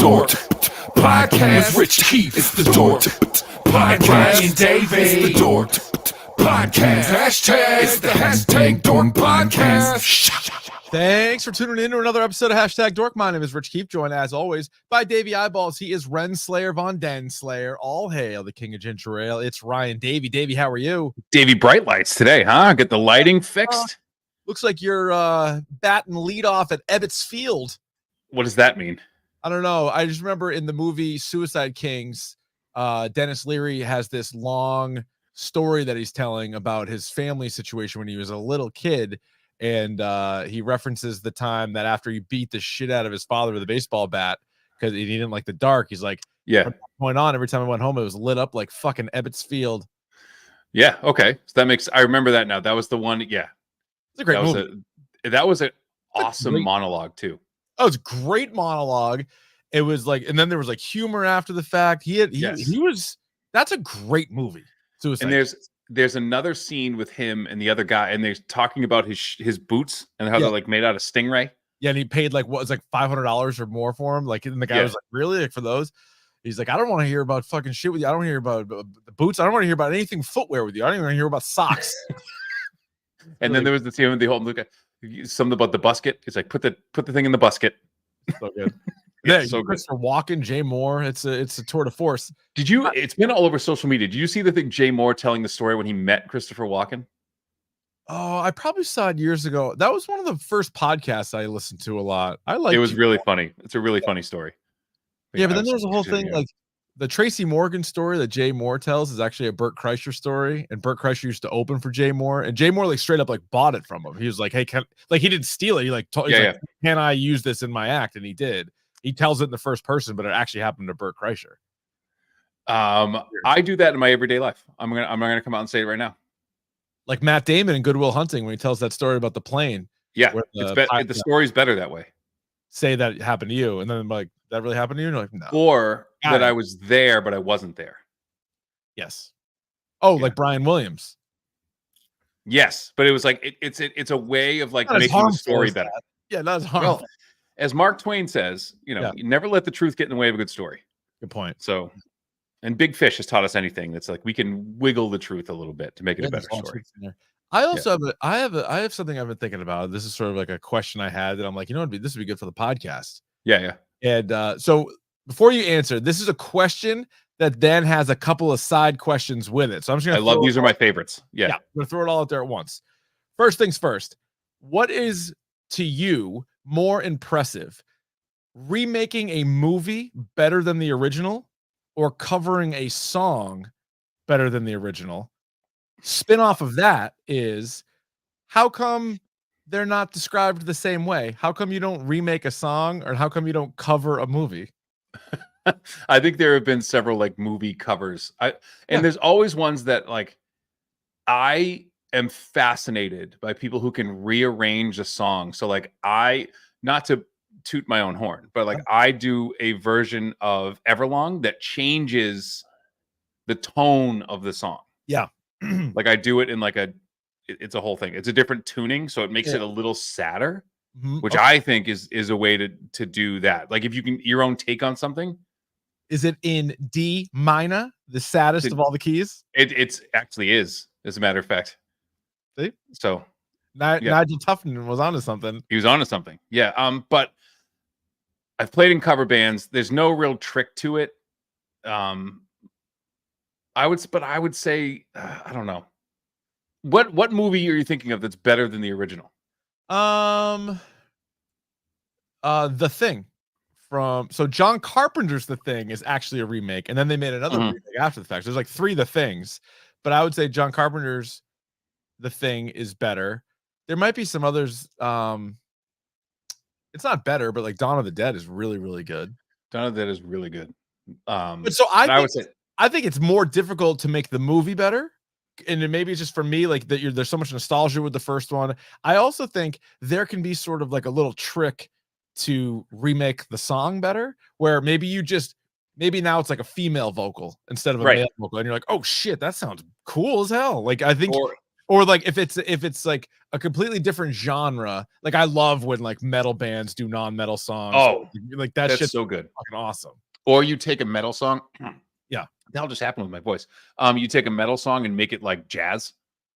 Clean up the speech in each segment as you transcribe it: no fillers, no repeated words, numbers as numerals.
DORK Podcast with Rich Keefe. It's the DORK Podcast. Keefe Davey. It's the DORK Podcast. Hashtag. It's the hashtag DORK Podcast. Thanks for tuning in to another episode of Hashtag Dork. My name is Rich Keefe, joined as always by Davey Eyeballs. He is Renslayer Von Denslayer. All hail the king of ginger ale. It's Ryan Davey. Davey, how are you? Davey, bright lights today, huh? Get the lighting fixed. Looks like you're batting lead off at Ebbets Field. What does that mean? I don't know. I just remember in the movie Suicide Kings, Dennis Leary has this long story that he's telling about his family situation when he was a little kid. And he references the time that after he beat the shit out of his father with a baseball bat because he didn't like the dark. He's like, yeah, from that point on, every time I went home, it was lit up like fucking Ebbets Field. Yeah. Okay. So that makes, I remember that now. That was the one. Yeah. It's a great movie. That was an awesome monologue too. Oh, it's a great monologue. It was like, and then there was like humor after the fact. He was, that's a great movie. Suicide. And there's another scene with him and the other guy, and they're talking about his boots and how they're like made out of stingray. Yeah, and he paid like what was like $500 or more for him. Like, and the guy was like, "Really? Like for those?" He's like, "I don't want to hear about fucking shit with you. I don't want to hear about the boots. I don't want to hear about anything footwear with you. I don't even want to hear about socks." And then there was the scene with the whole look at something about the busket. It's like put the thing in the busket. So good. Yeah, so Christopher Walken, Jay Moore. It's a tour de force. Did you? It's been all over social media. Did you see the thing Jay Moore telling the story when he met Christopher Walken? Oh, I probably saw it years ago. That was one of the first podcasts I listened to a lot. I like. It was really funny. It's a really funny story. Yeah, but then there's a whole thing like the Tracy Morgan story that Jay Moore tells is actually a Burt Kreischer story, and Burt Kreischer used to open for Jay Moore, and Jay Moore like straight up like bought it from him. He was like, "Hey, he didn't steal it. He like told, like, can I use this in my act?" And he did. He tells it in the first person, but it actually happened to Burt Kreischer. I do that in my everyday life. I'm gonna come out and say it right now. Like Matt Damon in Good Will Hunting when he tells that story about the plane. Yeah, the story's better that way. Say that it happened to you, and then I'm like, that really happened to you? And you're like, no. Or that I was there, but I wasn't there. Yes. Oh, like Brian Williams. Yes, but it was like it's a way of like making the story better. Yeah, that's harmful. Well, as Mark Twain says, you never let the truth get in the way of a good story. Good point. So, and Big Fish has taught us anything. That's like we can wiggle the truth a little bit to make it a better story. I also have something I've been thinking about. This is sort of like a question I had that I'm like, this would be good for the podcast. Yeah. And so before you answer, this is a question that then has a couple of side questions with it. So I'm just gonna. I love these are my favorites. Yeah, I'm gonna throw it all out there at once. First things first. What is to you more impressive, remaking a movie better than the original, or covering a song better than the original? Spin-off of that is, how come they're not described the same way? How come you don't remake a song, or how come you don't cover a movie? I think there have been several like movie covers. There's always ones that like I am fascinated by people who can rearrange a song. So like not to toot my own horn, but like I do a version of Everlong that changes the tone of the song. Yeah. Like I do it in like it's a whole thing. It's a different tuning, so it makes it a little sadder, which I think is a way to do that. Like if you can your own take on something. Is it in D minor, the saddest of all the keys? It's actually is, as a matter of fact. See? So Nigel Tufton was onto something. He was onto something. Yeah. But I've played in cover bands. There's no real trick to it. I would say I don't know. What movie are you thinking of that's better than the original? The Thing. So John Carpenter's The Thing is actually a remake, and then they made another remake after the fact. So there's like 3 The Things, but I would say John Carpenter's The Thing is better. There might be some others. It's not better, but like Dawn of the Dead is really, really good. Dawn of the Dead is really good. But so I think it's more difficult to make the movie better. And maybe it's just for me, like there's so much nostalgia with the first one. I also think there can be sort of like a little trick to remake the song better, where maybe now it's like a female vocal instead of a male vocal, and you're like, oh shit, that sounds cool as hell. Like I think Or like if it's like a completely different genre, like I love when like metal bands do non-metal songs. Oh, Like that that's shit's so good. fucking awesome. Or you take a metal song. Yeah. That'll just happen with my voice. You take a metal song and make it like jazz.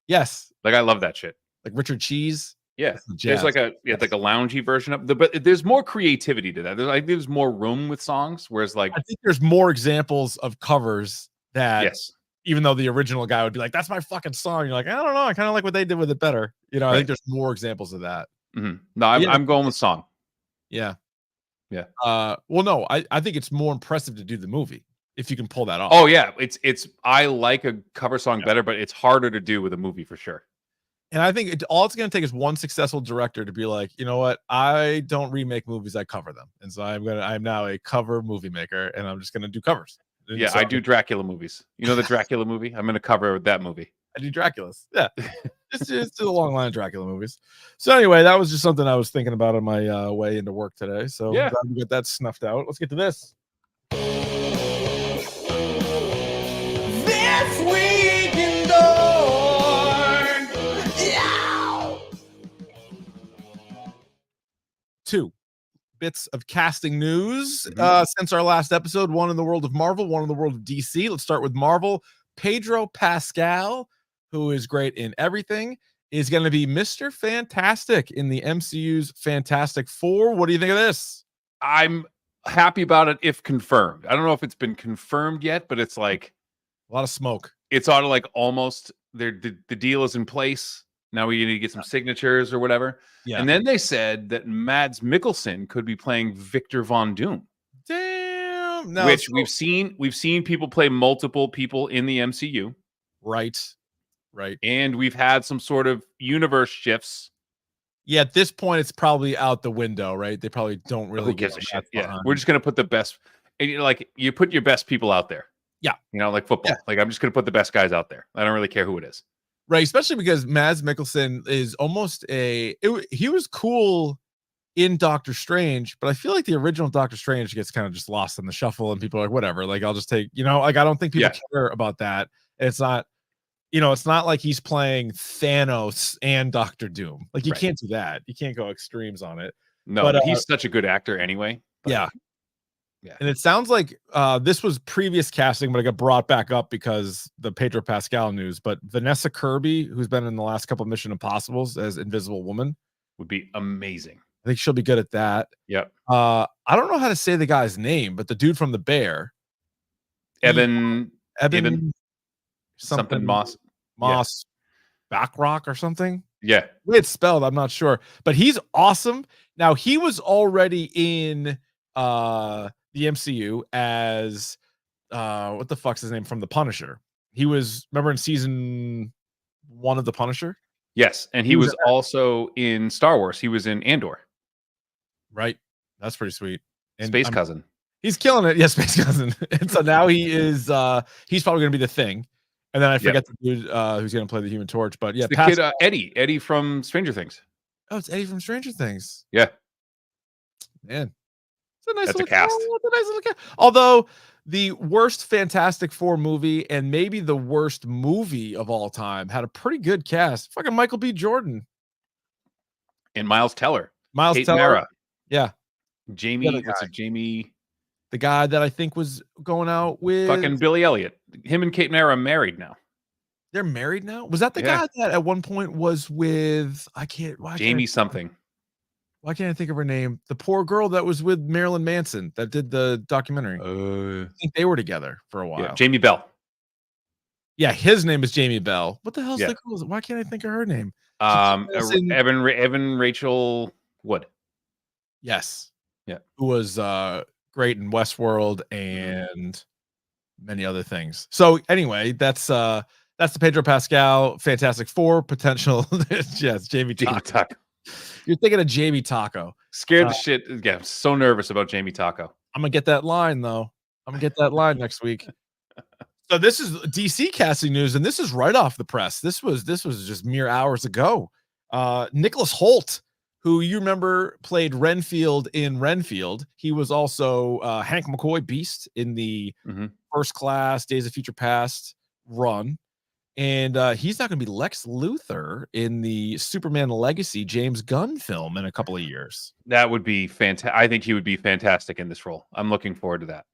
Yes. Like I love that shit. Like Richard Cheese. Yeah. That's the There's like jazz. like a loungy version of the, but there's more creativity to that. There's more room with songs, whereas like I think there's more examples of covers that yes, even though the original guy would be like, that's my fucking song. You're like, I don't know. I kind of like what they did with it better. You know, I think there's more examples of that. No, Yeah. I'm going with song. Yeah. Yeah. Well, no, I think it's more impressive to do the movie if you can pull that off. Oh yeah, it's I like a cover song better, but it's harder to do with a movie for sure. And I think all it's going to take is one successful director to be like, you know what? I don't remake movies, I cover them. And so I'm now a cover movie maker, and I'm just going to do covers. And Yeah, so I do Dracula movies. You know the Dracula movie? I'm going to cover that movie. I do Draculas. Yeah. It's a long line of Dracula movies. So anyway, that was just something I was thinking about on my way into work today. So Yeah, glad we get that snuffed out. Let's get to this. This week in Dork. Yeah. 2 bits of casting news Mhm. since our last episode. One in the world of Marvel, one in the world of DC. Let's start with Marvel. Pedro Pascal, who is great in everything, is going to be Mr. Fantastic in the MCU's Fantastic Four. What do you think of this? I'm happy about it if confirmed. I don't know if it's been confirmed yet, but it's like A lot of smoke. it's sort of like almost the deal is in place. Now we need to get some signatures or whatever. Yeah. And then they said that Mads Mikkelsen could be playing Victor Von Doom. Damn. No, Which we've seen people play multiple people in the MCU. Right. And we've had some sort of universe shifts. Yeah, at this point, it's probably out the window, right? They probably don't really Who gives a shit? Yeah, behind. we're just gonna put the best. And you put your best people out there. Yeah, like football. Yeah. Like I'm just gonna put the best guys out there. I don't really care who it is. Right, especially because Mads Mikkelsen is almost he was cool in Doctor Strange, but I feel like the original Doctor Strange gets kind of just lost in the shuffle, and people are like, whatever. Like I'll just take, like I don't think people care about that. It's not. It's not like he's playing Thanos and Doctor Doom. Like you can't do that. You can't go extremes on it. No, but he's such a good actor anyway. Yeah. Yeah. And it sounds like this was previous casting, but it got brought back up because the Pedro Pascal news. But Vanessa Kirby, who's been in the last couple of Mission Impossibles as Invisible Woman, would be amazing. I think she'll be good at that. Yep. I don't know how to say the guy's name, but the dude from The Bear. Evan something Moss Backrock or something. Yeah. The way it's spelled, I'm not sure, but he's awesome. Now he was already in the MCU as what the fuck's his name from The Punisher. He was, remember, in season 1 of The Punisher? Yes, and he was also in Star Wars. He was in Andor. Right. That's pretty sweet. And Space Cousin. He's killing it. Yes, Space Cousin. And so now he is he's probably gonna be the Thing. And then I forget the dude who's gonna play the Human Torch. But yeah, the kid Eddie from Stranger Things. Oh, it's Eddie from Stranger Things. Yeah. Man. It's a nice That's little a cast. That's a nice little cast. Although the worst Fantastic Four movie and maybe the worst movie of all time had a pretty good cast. Fucking Michael B. Jordan. And Miles Teller. Kate Mara. Yeah. Jamie, what's it? Jamie. The guy that I think was going out with fucking Billy Elliot. Him and Kate Mara are married now. They're married now? Was that the guy that at one point was with Jamie something. Why can't I think of her name? The poor girl that was with Marilyn Manson that did the documentary. I think they were together for a while. Yeah, Jamie Bell. Yeah, his name is Jamie Bell. What the hell's the girl? Why can't I think of her name? Evan Rachel Wood. Yes. Yeah. Who was great in Westworld and many other things. So anyway, that's the Pedro Pascal Fantastic Four potential. Yes, Jamie Taco. You're thinking of Jamie Taco. Scared the shit. Yeah, I'm so nervous about Jamie Taco. I'm gonna get that line though. I'm gonna get that line next week. So this is DC casting news, and this is right off the press. This was just mere hours ago. Nicholas Hoult, who you remember played Renfield in Renfield. He was also Hank McCoy Beast in the First Class Days of Future Past run. And he's not going to be Lex Luthor in the Superman Legacy James Gunn film in a couple of years. That would be fantastic. I think he would be fantastic in this role. I'm looking forward to that.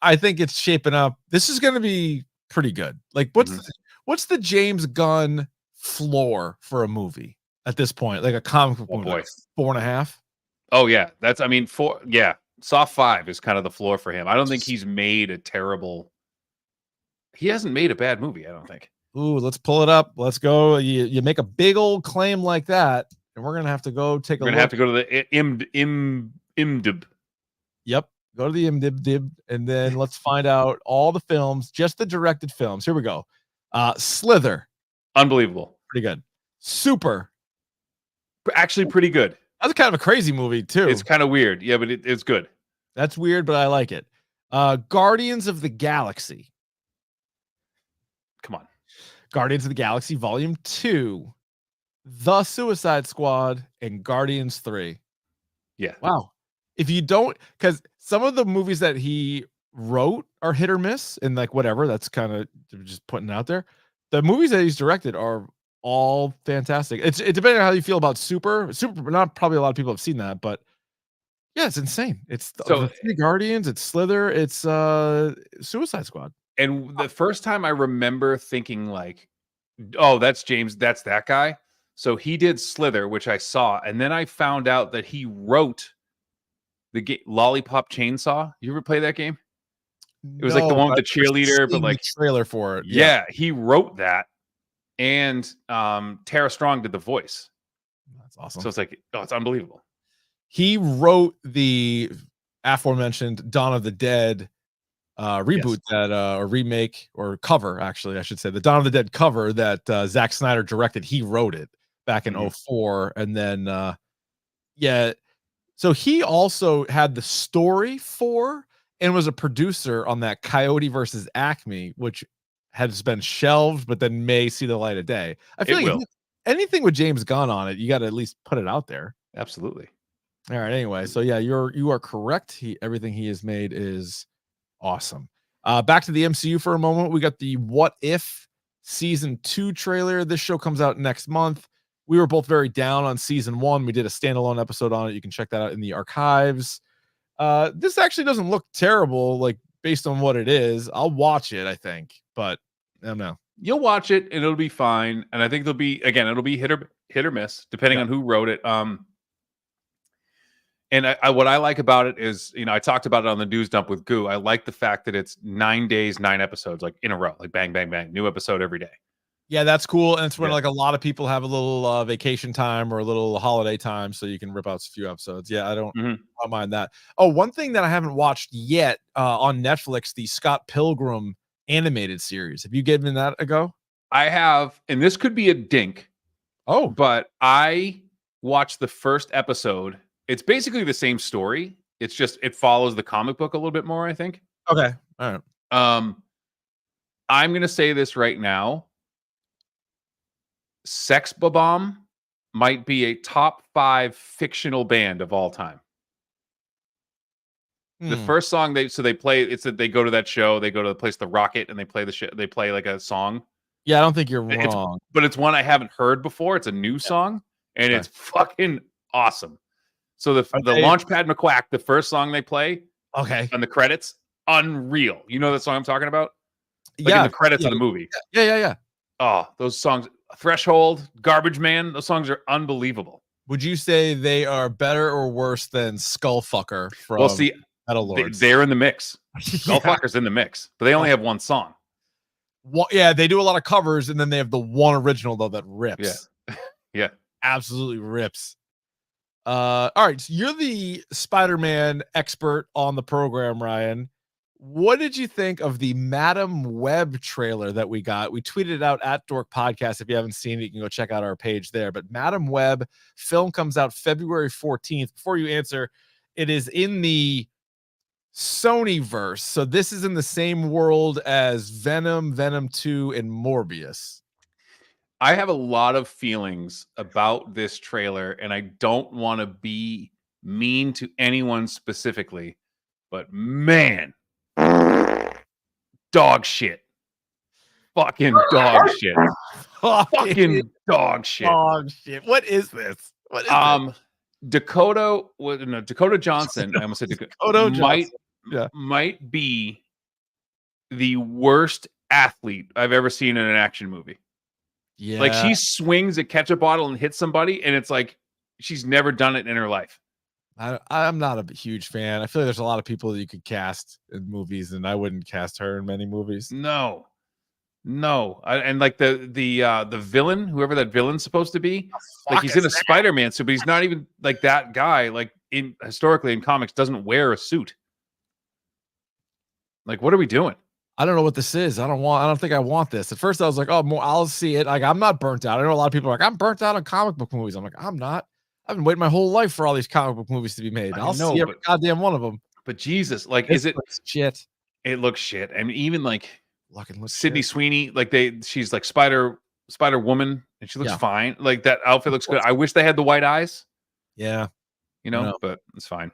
I think it's shaping up. This is going to be pretty good. Like, what's the James Gunn floor for a movie at this point? Like a comic book movie, Boy. like 4.5. Oh yeah, Saw 5 is kind of the floor for him. I don't think he's made a terrible. He hasn't made a bad movie. I don't think. Ooh, let's pull it up. Let's go. You make a big old claim like that, and we're gonna have to go take a look. We're gonna have to go to the IMDb. Yep. Go to the IMDb, and then let's find out all the films, just the directed films. Here we go. Slither. Unbelievable. Pretty good. Super. Actually pretty good. That's kind of a crazy movie, too. It's kind of weird. Yeah, but it's good. That's weird, but I like it. Guardians of the Galaxy. Come on. Guardians of the Galaxy Volume 2. The Suicide Squad and Guardians 3. Yeah. Wow. If you don't, because some of the movies that he wrote are hit or miss, and like whatever, that's kind of just putting it out there. The movies that he's directed are all fantastic. It depends on how you feel about Super. Not probably a lot of people have seen that, but yeah, it's insane. It's the 3 Guardians, it's Slither, it's Suicide Squad. And the first time I remember thinking like, oh, that's James, that's that guy. So he did Slither, which I saw, and then I found out that he wrote the Lollipop Chainsaw. You ever play that game? It was like the one with the cheerleader, but like the trailer for it. Yeah, he wrote that, and Tara Strong did the voice. That's awesome. So it's like, oh, it's unbelievable. He wrote the aforementioned Dawn of the Dead reboot or remake or cover, actually, I should say. The Dawn of the Dead cover that Zack Snyder directed. He wrote it back in 2004. And then, so he also had the story for and was a producer on that Coyote versus Acme, which has been shelved, but then may see the light of day. I feel like anything with James Gunn on it, you got to at least put it out there. Absolutely. All right. Anyway, so yeah, you are correct. Everything he has made is awesome. Back to the MCU for a moment. We got the What If season 2 trailer. This show comes out next month. We were both very down on season 1. We did a standalone episode on it. You can check that out in the archives. This actually doesn't look terrible, like based on what it is. I'll watch it, I think, but I don't know. You'll watch it and it'll be fine. And I think it'll be hit or miss, depending on who wrote it. And what I like about it is, I talked about it on the news dump with Goo. I like the fact that it's 9 days, 9 episodes, like in a row, like bang, bang, bang, new episode every day. Yeah, that's cool. And it's when like a lot of people have a little vacation time or a little holiday time, so you can rip out a few episodes. Yeah, I don't mind that. Oh, one thing that I haven't watched yet on Netflix, the Scott Pilgrim animated series. Have you given that a go? I have, and this could be a dink. Oh, but I watched the first episode. It's basically the same story. It's just it follows the comic book a little bit more, I think. Okay. All right. I'm gonna say this right now. Sex Bomb might be a top 5 fictional band of all time. The first song they play, it's that they go to that show, they go to the place, the Rocket, and they play they play like a song. Yeah, I don't think you're wrong. But it's one I haven't heard before. It's a new song, and it's fucking awesome. So the Launchpad McQuack, the first song they play, on the credits, unreal. You know that song I'm talking about? Like in the credits of the movie. Yeah. Oh, those songs, Threshold, Garbage Man, those songs are unbelievable. Would you say they are better or worse than Skullfucker from Metal Lords? They're in the mix. Skullfucker's in the mix, but they only have one song. Well, yeah, they do a lot of covers, and then they have the one original though that rips. Yeah, absolutely rips. All right, so you're the Spider-Man expert on the program, Ryan. What did you think of the Madam Web trailer that we got? We tweeted it out at Dork Podcast. If you haven't seen it, you can go check out our page there. But Madam Web film comes out February 14th. Before you answer, it is in the Sonyverse. So this is in the same world as Venom, Venom 2, and Morbius. I have a lot of feelings about this trailer, and I don't want to be mean to anyone specifically, but man, dog shit. fucking dog shit. Fucking dog shit. Dog shit. What is this? What is this? Dakota Johnson. I almost said Dakota Johnson. Yeah. might be the worst athlete I've ever seen in an action movie. Yeah. Like she swings a ketchup bottle and hits somebody, and it's like she's never done it in her life. I'm not a huge fan. I feel like there's a lot of people that you could cast in movies, and I wouldn't cast her in many movies. No. And like the villain, whoever that villain's supposed to be, like he's in a Spider-Man suit, but he's not even like that guy. Like historically in comics, doesn't wear a suit. Like, what are we doing? I don't know what this is. I don't think I want this. At first I was like, oh, I'll see it. Like, I'm not burnt out. I know a lot of people are like, I'm burnt out on comic book movies. I'm like, I'm not. I've been waiting my whole life for all these comic book movies to be made. I'll see every goddamn one of them. But Jesus, like, is it shit? It looks shit. I mean, even like Sydney shit. Sweeney, like she's like Spider Woman, and she looks fine. Like that outfit looks good. I wish they had the white eyes. Yeah, but it's fine.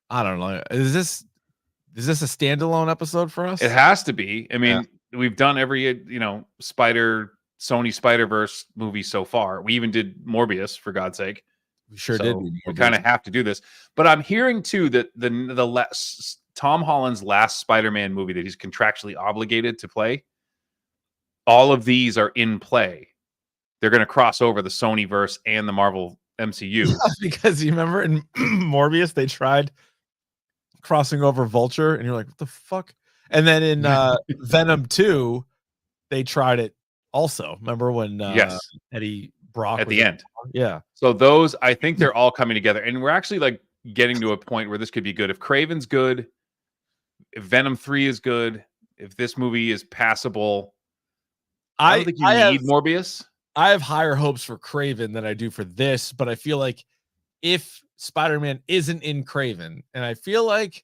I don't know. Is this a standalone episode for us? It has to be. I mean, we've done every Sony Spider-Verse movie so far. We even did Morbius, for God's sake. We sure did. We kind of have to do this. But I'm hearing too that the Tom Holland's last Spider-Man movie that he's contractually obligated to play, all of these are in play. They're going to cross over the Sony verse and the Marvel MCU. Because you remember in Morbius they tried crossing over Vulture, and you're like, what the fuck? And then in Venom 2, they tried it also. Remember when Eddie Brock at the end? Yeah. So those, I think they're all coming together, and we're actually like getting to a point where this could be good. If Kraven's good, if Venom 3 is good, if this movie is passable, I don't think you need Morbius. I have higher hopes for Kraven than I do for this, but I feel like if Spider-Man isn't in Kraven, and I feel like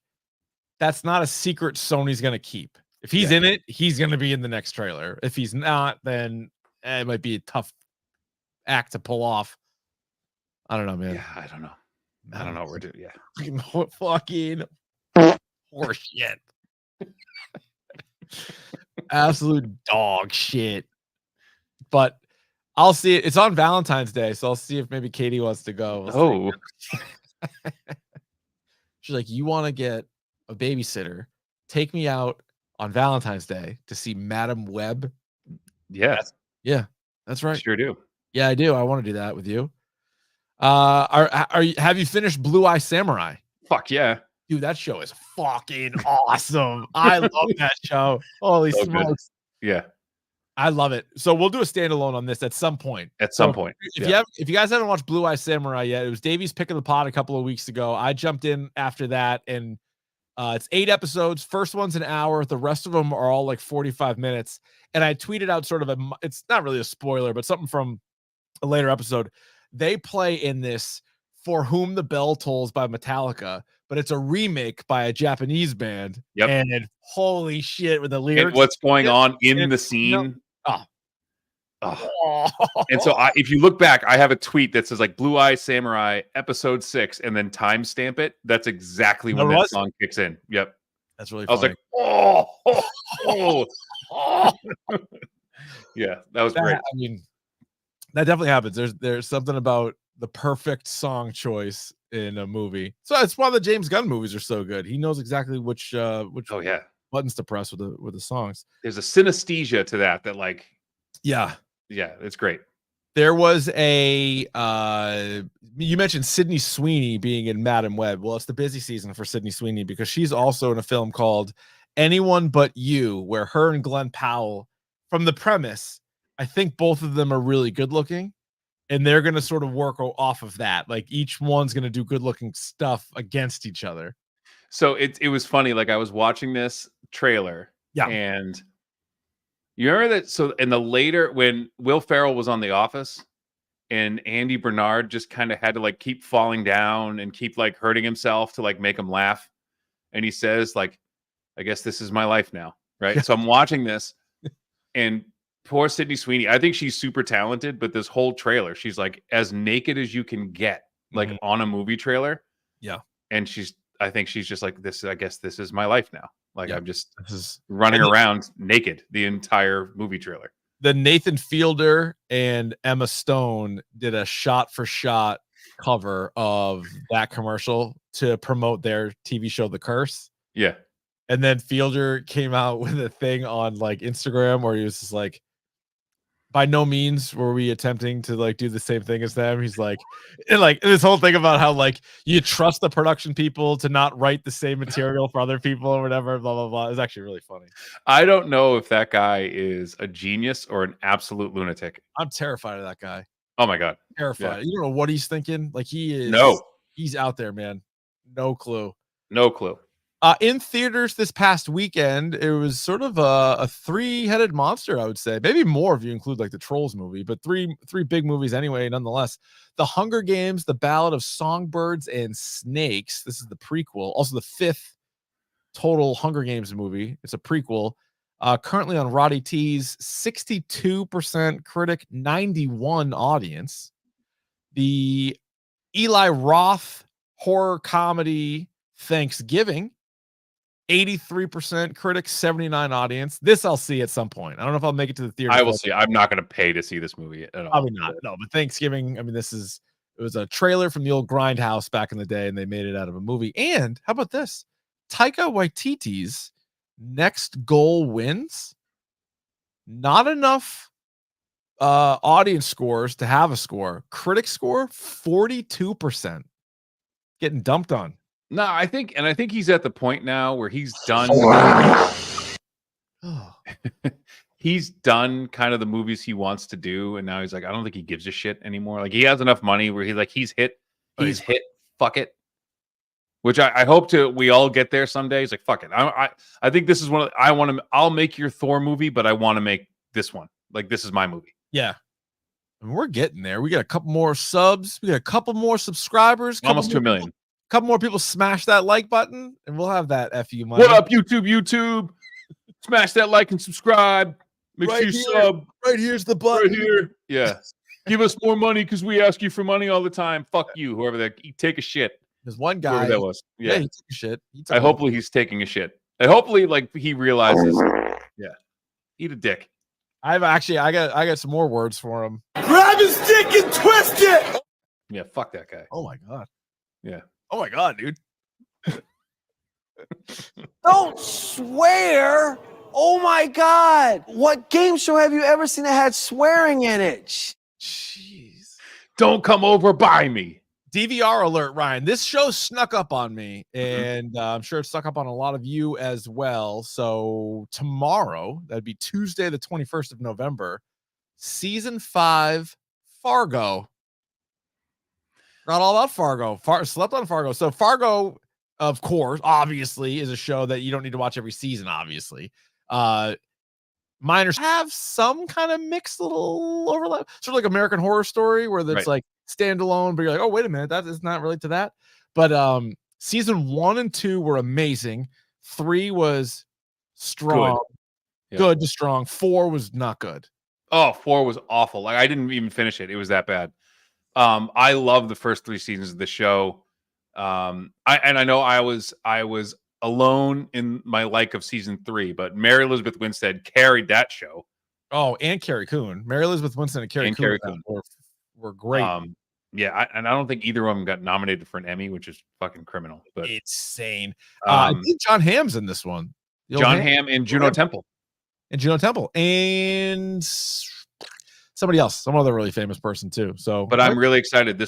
that's not a secret Sony's going to keep. If he's in it, he's going to be in the next trailer. If he's not, then it might be a tough act to pull off. I don't know, man. Yeah, I don't know. I don't know what we're doing. Yeah. Fucking horse shit. Absolute dog shit. But I'll see it. It's on Valentine's Day, so I'll see if maybe Katie wants to go. She's like, you want to get a babysitter? Take me out on Valentine's Day to see Madam Web. Yeah. That's right. Sure do. Yeah, I do. I want to do that with you. Have you finished Blue Eye Samurai? Fuck yeah. Dude, that show is fucking awesome. I love that show. Holy smokes. Yeah. I love it. So we'll do a standalone on this at some point. If you guys haven't watched Blue Eye Samurai yet, it was Davey's pick of the pod a couple of weeks ago. I jumped in after that, and it's 8 episodes. First one's an hour. The rest of them are all like 45 minutes. And I tweeted out sort of it's not really a spoiler, but something from a later episode. They play in this For Whom the Bell Tolls by Metallica, but it's a remake by a Japanese band. Yep. And holy shit with the lyrics. And what's going on in the scene. And so if you look back, I have a tweet that says like Blue Eye Samurai episode 6 and then timestamp it. That's exactly when that song kicks in. Yep. That's really funny. I was like, yeah, that was great. I mean, that definitely happens. There's something about the perfect song choice in a movie. So it's why the James Gunn movies are so good. He knows exactly which buttons to press with the songs. There's a synesthesia to that like it's great. There was a you mentioned Sydney Sweeney being in Madam Web. Well, it's the busy season for Sydney Sweeney because she's also in a film called Anyone But You, where her and Glenn Powell, from the premise, I think both of them are really good looking, and they're going to sort of work off of that. Like each one's going to do good looking stuff against each other. So it was funny. Like I was watching this trailer, and you remember that? So in the later, when Will Ferrell was on The Office, and Andy Bernard just kind of had to like keep falling down and keep like hurting himself to like make him laugh, and he says like, "I guess this is my life now." Right. So I'm watching this, and poor Sydney Sweeney, I think she's super talented, but this whole trailer, she's like as naked as you can get, like on a movie trailer. Yeah. And I think she's just like, this, I guess this is my life now. Like Yeah, I'm just this is running around naked the entire movie trailer. the Nathan Fielder and Emma Stone did a shot for shot cover of that commercial to promote their TV show The Curse. Yeah. And then Fielder came out with a thing on like Instagram where he was just like, by no means were we attempting to like do the same thing as them. He's like, and like this whole thing about how like you trust the production people to not write the same material for other people or whatever, blah blah blah. It's actually really funny. I don't know if that guy is a genius or an absolute lunatic. I'm terrified of that guy. Oh my god. Terrified. Yeah. You don't know what he's thinking. Like he is. No. He's out there, man. No clue. No clue. In theaters this past weekend, it was sort of a three-headed monster, I would say. Maybe more if you include like the Trolls movie, but three big movies anyway, nonetheless. The Hunger Games, The Ballad of Songbirds and Snakes. This is the prequel. Also the 5th total Hunger Games movie. It's a prequel. Currently on Roddy T's 62% critic, 91 audience. The Eli Roth horror comedy Thanksgiving, 83% critics, 79 audience. This I'll see at some point. I don't know if I'll make it to the theater. I will see. I'm not going to pay to see this movie at all. Probably not. No, but Thanksgiving, I mean, it was a trailer from the old Grindhouse back in the day, and they made it out of a movie. And how about this? Taika Waititi's next goal wins. Not enough audience scores to have a score. Critic score, 42%. Getting dumped on. No, I think he's at the point now where he's done. He's done kind of the movies he wants to do, and now he's like, I don't think he gives a shit anymore. Like he has enough money where he's hit. Fuck it. Which I hope we all get there someday. He's like, fuck it. I think this is one of I'll make your Thor movie, but I want to make this one. Like this is my movie. Yeah. And we're getting there. We got a couple more subs. We got a couple more subscribers. Almost 2 million. Couple more people smash that like button, and we'll have that FU money. What up, YouTube? Smash that like and subscribe. Make sure you sub. Right here's the button. Right here. Yeah. Give us more money because we ask you for money all the time. Fuck you, whoever that. Take a shit. There's one guy that was. Yeah, he took a shit. Hopefully he's taking a shit. And hopefully, like he realizes. Yeah. Eat a dick. I got some more words for him. Grab his dick and twist it. Yeah, fuck that guy. Oh my god. Yeah. Oh my god, dude. Don't swear. Oh my God. What game show have you ever seen that had swearing in it? Jeez. Don't come over by me. DVR alert, Ryan. This show snuck up on me, and I'm sure it snuck up on a lot of you as well. So tomorrow, that'd be Tuesday, the 21st of November, season 5, Fargo. Not all about Fargo. Slept on Fargo. So Fargo, of course, obviously, is a show that you don't need to watch every season, obviously. Minors have some kind of mixed little overlap. Sort of like American Horror Story, where it's like standalone, but you're like, oh, wait a minute, that is not related to that. But season 1 and 2 were amazing. 3 was strong. Good to strong. 4 was not good. Oh, 4 was awful. Like I didn't even finish it. It was that bad. I love the first 3 seasons of the show. I know I was alone in my like of season 3, but Mary Elizabeth Winstead carried that show. Oh, and Carrie Coon. Mary Elizabeth Winstead and Carrie Coon were great. Yeah, and I don't think either of them got nominated for an Emmy, which is fucking criminal. But insane. I think John Hamm's in this one. John Hamm and Juno Temple. And somebody else, some other really famous person too. So, but I'm really excited.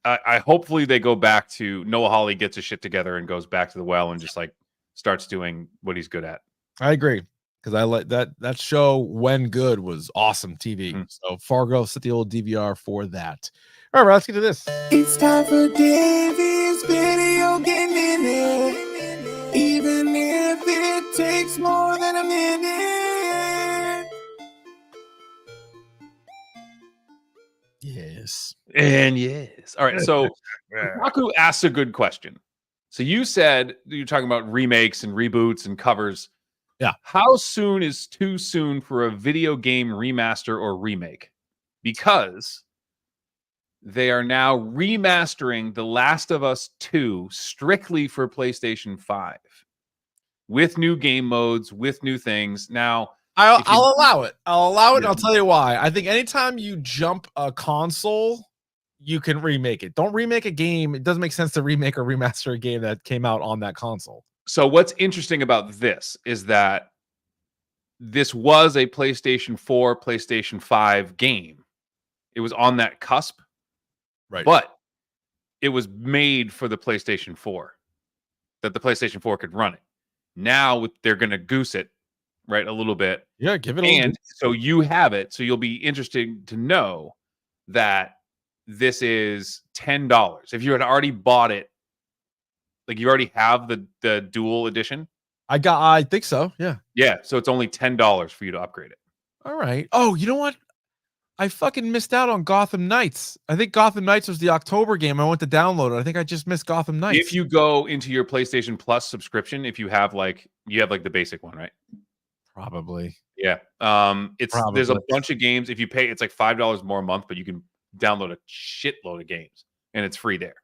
I hopefully they go back to Noah Hawley gets his shit together and goes back to the well and just like starts doing what he's good at. I agree because I like that show when good was awesome TV. So Fargo, set the old DVR for that. All right, let's get to this. It's time for Davey's video game minute, even if it takes more than a minute. Yes. And yes. All right. So Kaku asks a good question. So you said you're talking about remakes and reboots and covers. Yeah. How soon is too soon for a video game remaster or remake? Because they are now remastering The Last of Us 2 strictly for PlayStation 5. with new game modes, with new things. Now, I'll if you- allow it. I'll allow it. And Yeah. I'll tell you why. I think anytime you jump a console, you can remake it. Don't remake a game. It doesn't make sense to remake or remaster a game that came out on that console. So what's interesting about this is that this was a PlayStation 4, PlayStation 5 game. It was on that cusp, Right. but it was made for the PlayStation 4, that the PlayStation 4 could run it. Now they're going to goose it, right, a little bit. Yeah, give it a little And so you have it. So you'll be interested to know that this is $10. If you had already bought it, like you already have the dual edition. I think so. Yeah. Yeah. So it's only $10 for you to upgrade it. All right. Oh, you know what? I fucking missed out on Gotham Knights. I think Gotham Knights was the October game. I went to download it. I think I just missed Gotham Knights. If you go into your PlayStation Plus subscription, if you have like the basic one, right? Probably. Yeah. There's a bunch of games. If you pay, it's like $5 more a month, but you can download a shitload of games and it's free there.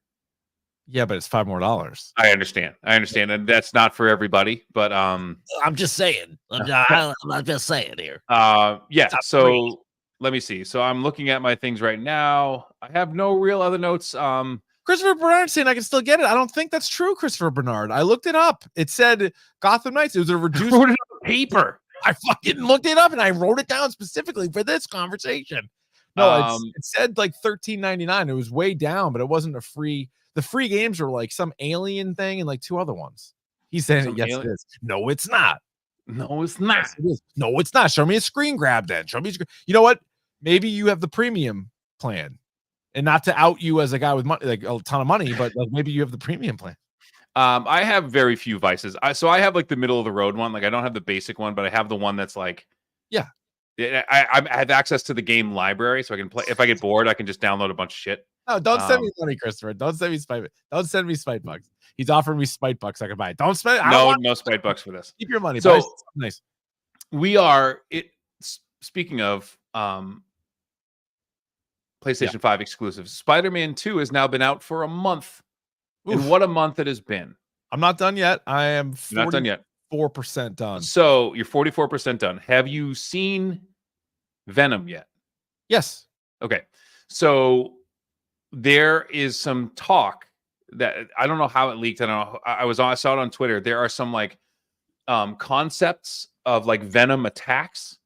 Yeah, but it's $5 more. I understand, and that's not for everybody. But I'm just saying. I'm just saying here. yeah. Top So three. let me see. So I'm looking at my things right now. I have no real other notes. Christopher Bernard saying I can still get it. I don't think that's true, Christopher Bernard. I looked it up. It said Gotham Knights. It was a reduced Wrote it on paper. I fucking looked it up and I wrote it down specifically for this conversation. No, it said like $13.99. It was way down, but it wasn't a free. The free games were like some alien thing and like 2 other ones. He's saying Some yes, alien? it is. No, it's not. No, it's not. Yes, it is. No, it's not. Show me a screen grab then. Show me. You know what? Maybe you have the premium plan, and not to out you as a guy with money, like a ton of money, but like maybe you have the premium plan. I have very few vices. So I have like the middle of the road one. Like I don't have the basic one, but I have the one that's like, Yeah. I have access to the game library, so I can play. If I get bored, I can just download a bunch of shit. No, don't send me money, Christopher. Don't send me spite. Don't send me spite bucks. He's offering me spite bucks. I can buy it. Don't spend. No spite bucks for this. Keep your money. So nice. we are it. Speaking of PlayStation 5 exclusives, Spider-Man 2 has now been out for a month. Oof. And what a month it has been. I'm not done yet. I am Not done yet. 4% done. So you're 44% done. Have you seen Venom yet? Yes. Okay. So there is some talk that I don't know how it leaked. I don't know. I saw it on Twitter. There are some like concepts of like Venom attacks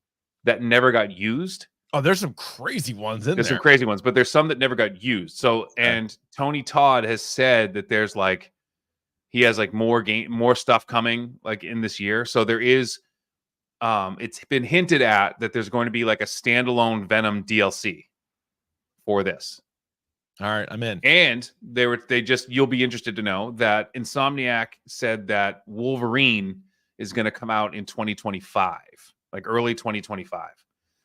that never got used. Oh, there's some crazy ones in There's there. some crazy ones, but there's some that never got used. So, and Tony Todd has said that there's like, he has like more stuff coming like in this year. So there is, it's been hinted at that there's going to be like a standalone Venom DLC for this. All right, I'm in. And you'll be interested to know that Insomniac said that Wolverine is going to come out in 2025, like early 2025.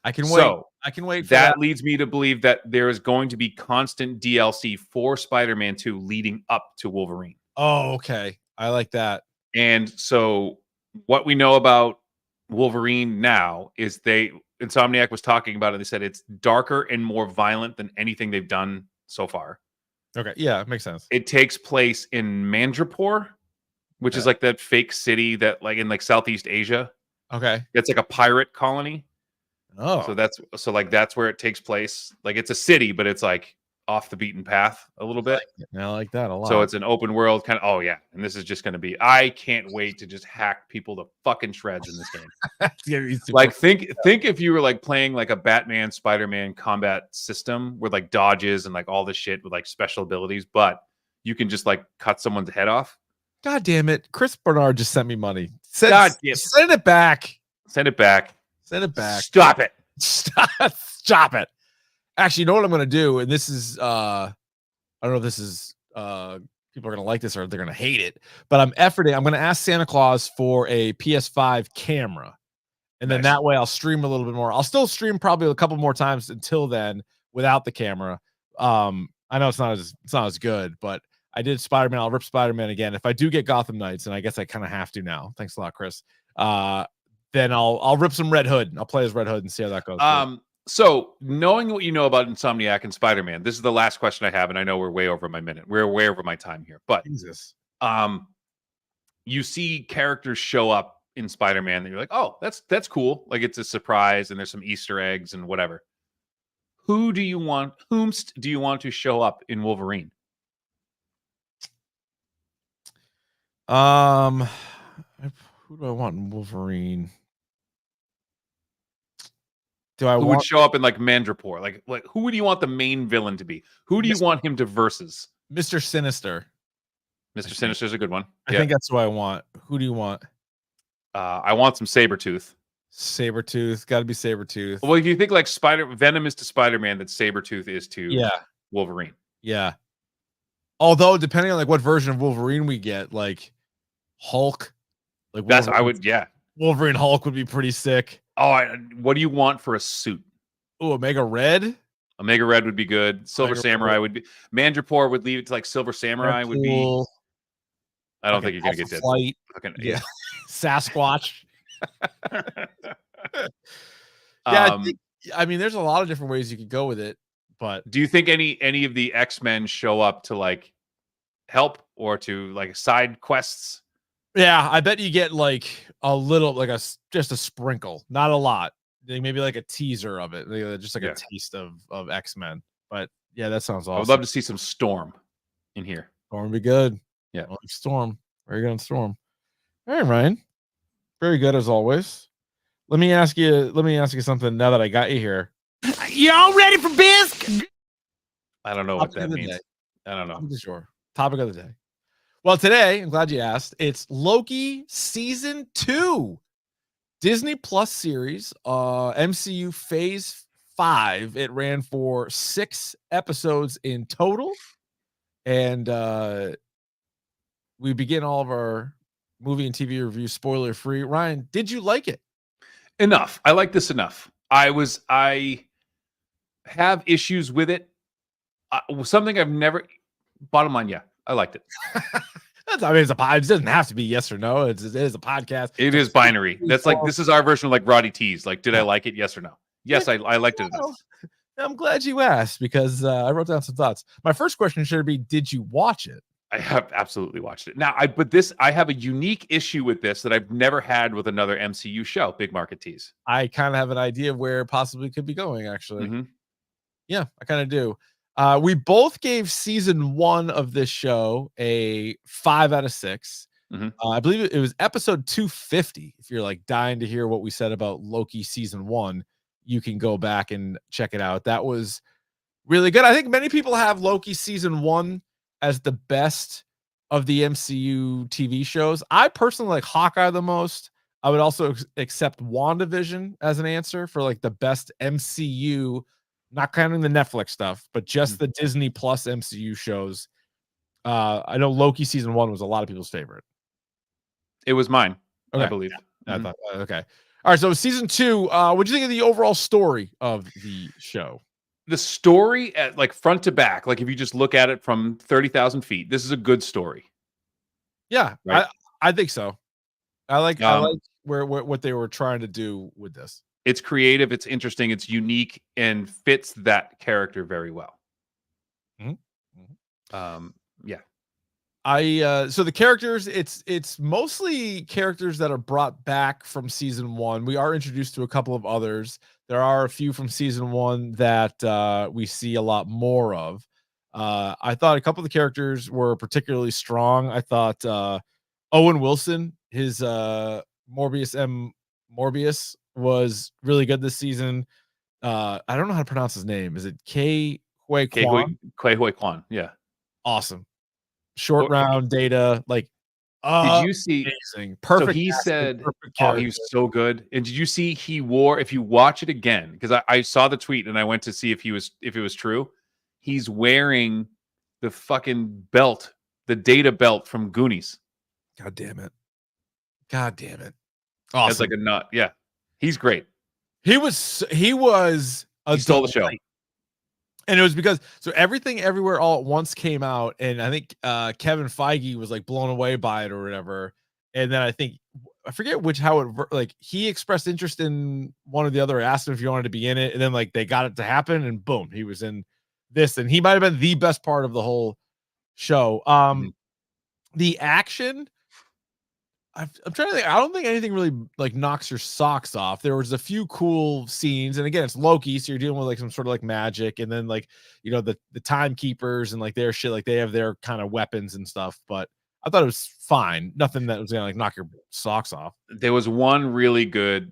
I can wait. So I can wait for that leads me to believe that there is going to be constant DLC for Spider-Man 2 leading up to Wolverine. Oh, okay. I like that. And so what we know about Wolverine now is Insomniac was talking about it. They said it's darker and more violent than anything they've done so far. Okay. Yeah, it makes sense. It takes place in Mandrapore, which is like that fake city that like in like Southeast Asia. Okay. It's like a pirate colony. Oh. So that's where it takes place. Like it's a city, but it's like off the beaten path a little bit. I like that a lot. So it's an open world kind of. Oh yeah, and this is just going to be. I can't wait to just hack people to fucking shreds in this game. Like think if you were like playing like a Batman Spider-Man combat system with like dodges and like all this shit with like special abilities, but you can just like cut someone's head off. God damn it! Chris Bernard just sent me money. Send it back. Send it back. Send it back. Stop it. Stop it. Actually, you know what I'm going to do? And this is, I don't know if this is, people are going to like this or they're going to hate it, but I'm going to ask Santa Claus for a PS5 camera. And then that way I'll stream a little bit more. I'll still stream probably a couple more times until then without the camera. I know it's not as good, but I did Spider-Man. I'll rip Spider-Man again. If I do get Gotham Knights, and I guess I kind of have to now. Thanks a lot, Chris. Then I'll rip some Red Hood. I'll play as Red Hood and see how that goes. So knowing what you know about Insomniac and Spider-Man, this is the last question I have, and I know we're way over my minute. We're way over my time here, but Jesus. you see characters show up in Spider-Man that you're like, oh, that's cool. Like it's a surprise and there's some Easter eggs and whatever. Whomst do you want to show up in Wolverine? Who do I want in Wolverine? Who would show up in like Mandrapore? Like who would you want the main villain to be? Who do you want him to versus? Mr. Sinister. Mr. Sinister's a good one. I think that's who I want. Who do you want? I want some Sabretooth. Sabretooth. Got to be Sabretooth. Well, if you think like Venom is to Spider-Man, that Sabretooth is to Wolverine. Yeah. Although, depending on like what version of Wolverine we get, like Hulk, like Wolverine Hulk would be pretty sick. Oh, what do you want for a suit? Oh, Omega Red. Omega Red would be good. Silver Samurai would be. Mandrapore would leave it to like Silver Samurai would be. I don't think you're gonna get that. Flight. Yeah. Sasquatch. I mean, there's a lot of different ways you could go with it, but do you think any of the X-Men show up to like help or to like side quests? Yeah, I bet you get like a little, like just a sprinkle, not a lot. Maybe like a teaser of it, just like a taste of X-Men. But yeah, that sounds awesome. I would love to see some Storm in here. Storm would be good. Yeah, like Storm. Very good on Storm. All right, Ryan. Very good as always. Let me ask you something now that I got you here. You all ready for bisque? I don't know what that means. I don't know. I'm sure. Topic of the day. Well, today, I'm glad you asked. It's Loki season 2. Disney Plus series, MCU phase 5. It ran for 6 episodes in total. And we begin all of our movie and TV review spoiler free. Ryan, did you like it? Enough. I like this enough. I have issues with it. Something I've never. Bottom line, yeah, I liked it. I mean, it doesn't have to be yes or no. It is a podcast. It is binary. That's like this is our version of like Roddy T's. Like, did I like it? Yes or no? Yes, I liked it enough. I'm glad you asked because I wrote down some thoughts. My first question should be: did you watch it? I have absolutely watched it. Now, I have a unique issue with this that I've never had with another MCU show. Big market tease. I kind of have an idea of where it possibly could be going. Actually, yeah, I kind of do. We both gave season 1 of this show a 5 out of 6. I believe it was episode 250. If you're like dying to hear what we said about Loki season 1, you can go back and check it out. That was really good. I think many people have Loki season 1 as the best of the MCU TV shows. I personally like Hawkeye the most. I would also accept WandaVision as an answer for like the best MCU, not counting the Netflix stuff, but just the Disney Plus MCU shows. I know Loki season 1 was a lot of people's favorite. It was mine, okay. I believe. I thought, okay. All right. So season 2, what do you think of the overall story of the show? The story at like front to back, like if you just look at it from 30,000 feet, this is a good story. Yeah, right? I think so. I like where what they were trying to do with this. It's creative, it's interesting, it's unique, and fits that character very well. Yeah. So the characters, it's mostly characters that are brought back from season 1. We are introduced to a couple of others. There are a few from season 1 that we see a lot more of. I thought a couple of the characters were particularly strong. I thought Owen Wilson, his Morbius was really good this season. I don't know how to pronounce his name. Is it Ke Huy Quan? Yeah. Awesome. Short round data. Like, did you see? Amazing. Perfect. So he said, "Oh, he was so good." And did you see he wore? If you watch it again, because I saw the tweet and I went to see if it was true. He's wearing the fucking belt, the data belt from Goonies. God damn it. Awesome. It's like a nut. Yeah, he's great. He was. He stole the show. And it was because Everything Everywhere All at Once came out, and I think Kevin Feige was like blown away by it or whatever. And then I forget he expressed interest in one or the other, asked him if he wanted to be in it, and then like they got it to happen, and boom, he was in this, and he might have been the best part of the whole show. The action I'm trying to think. I don't think anything really like knocks your socks off. There was a few cool scenes, and again, it's Loki, so you're dealing with like some sort of like magic, and then like the timekeepers and like their shit, like they have their kind of weapons and stuff. But I thought it was fine. Nothing that was gonna like knock your socks off. There was one really good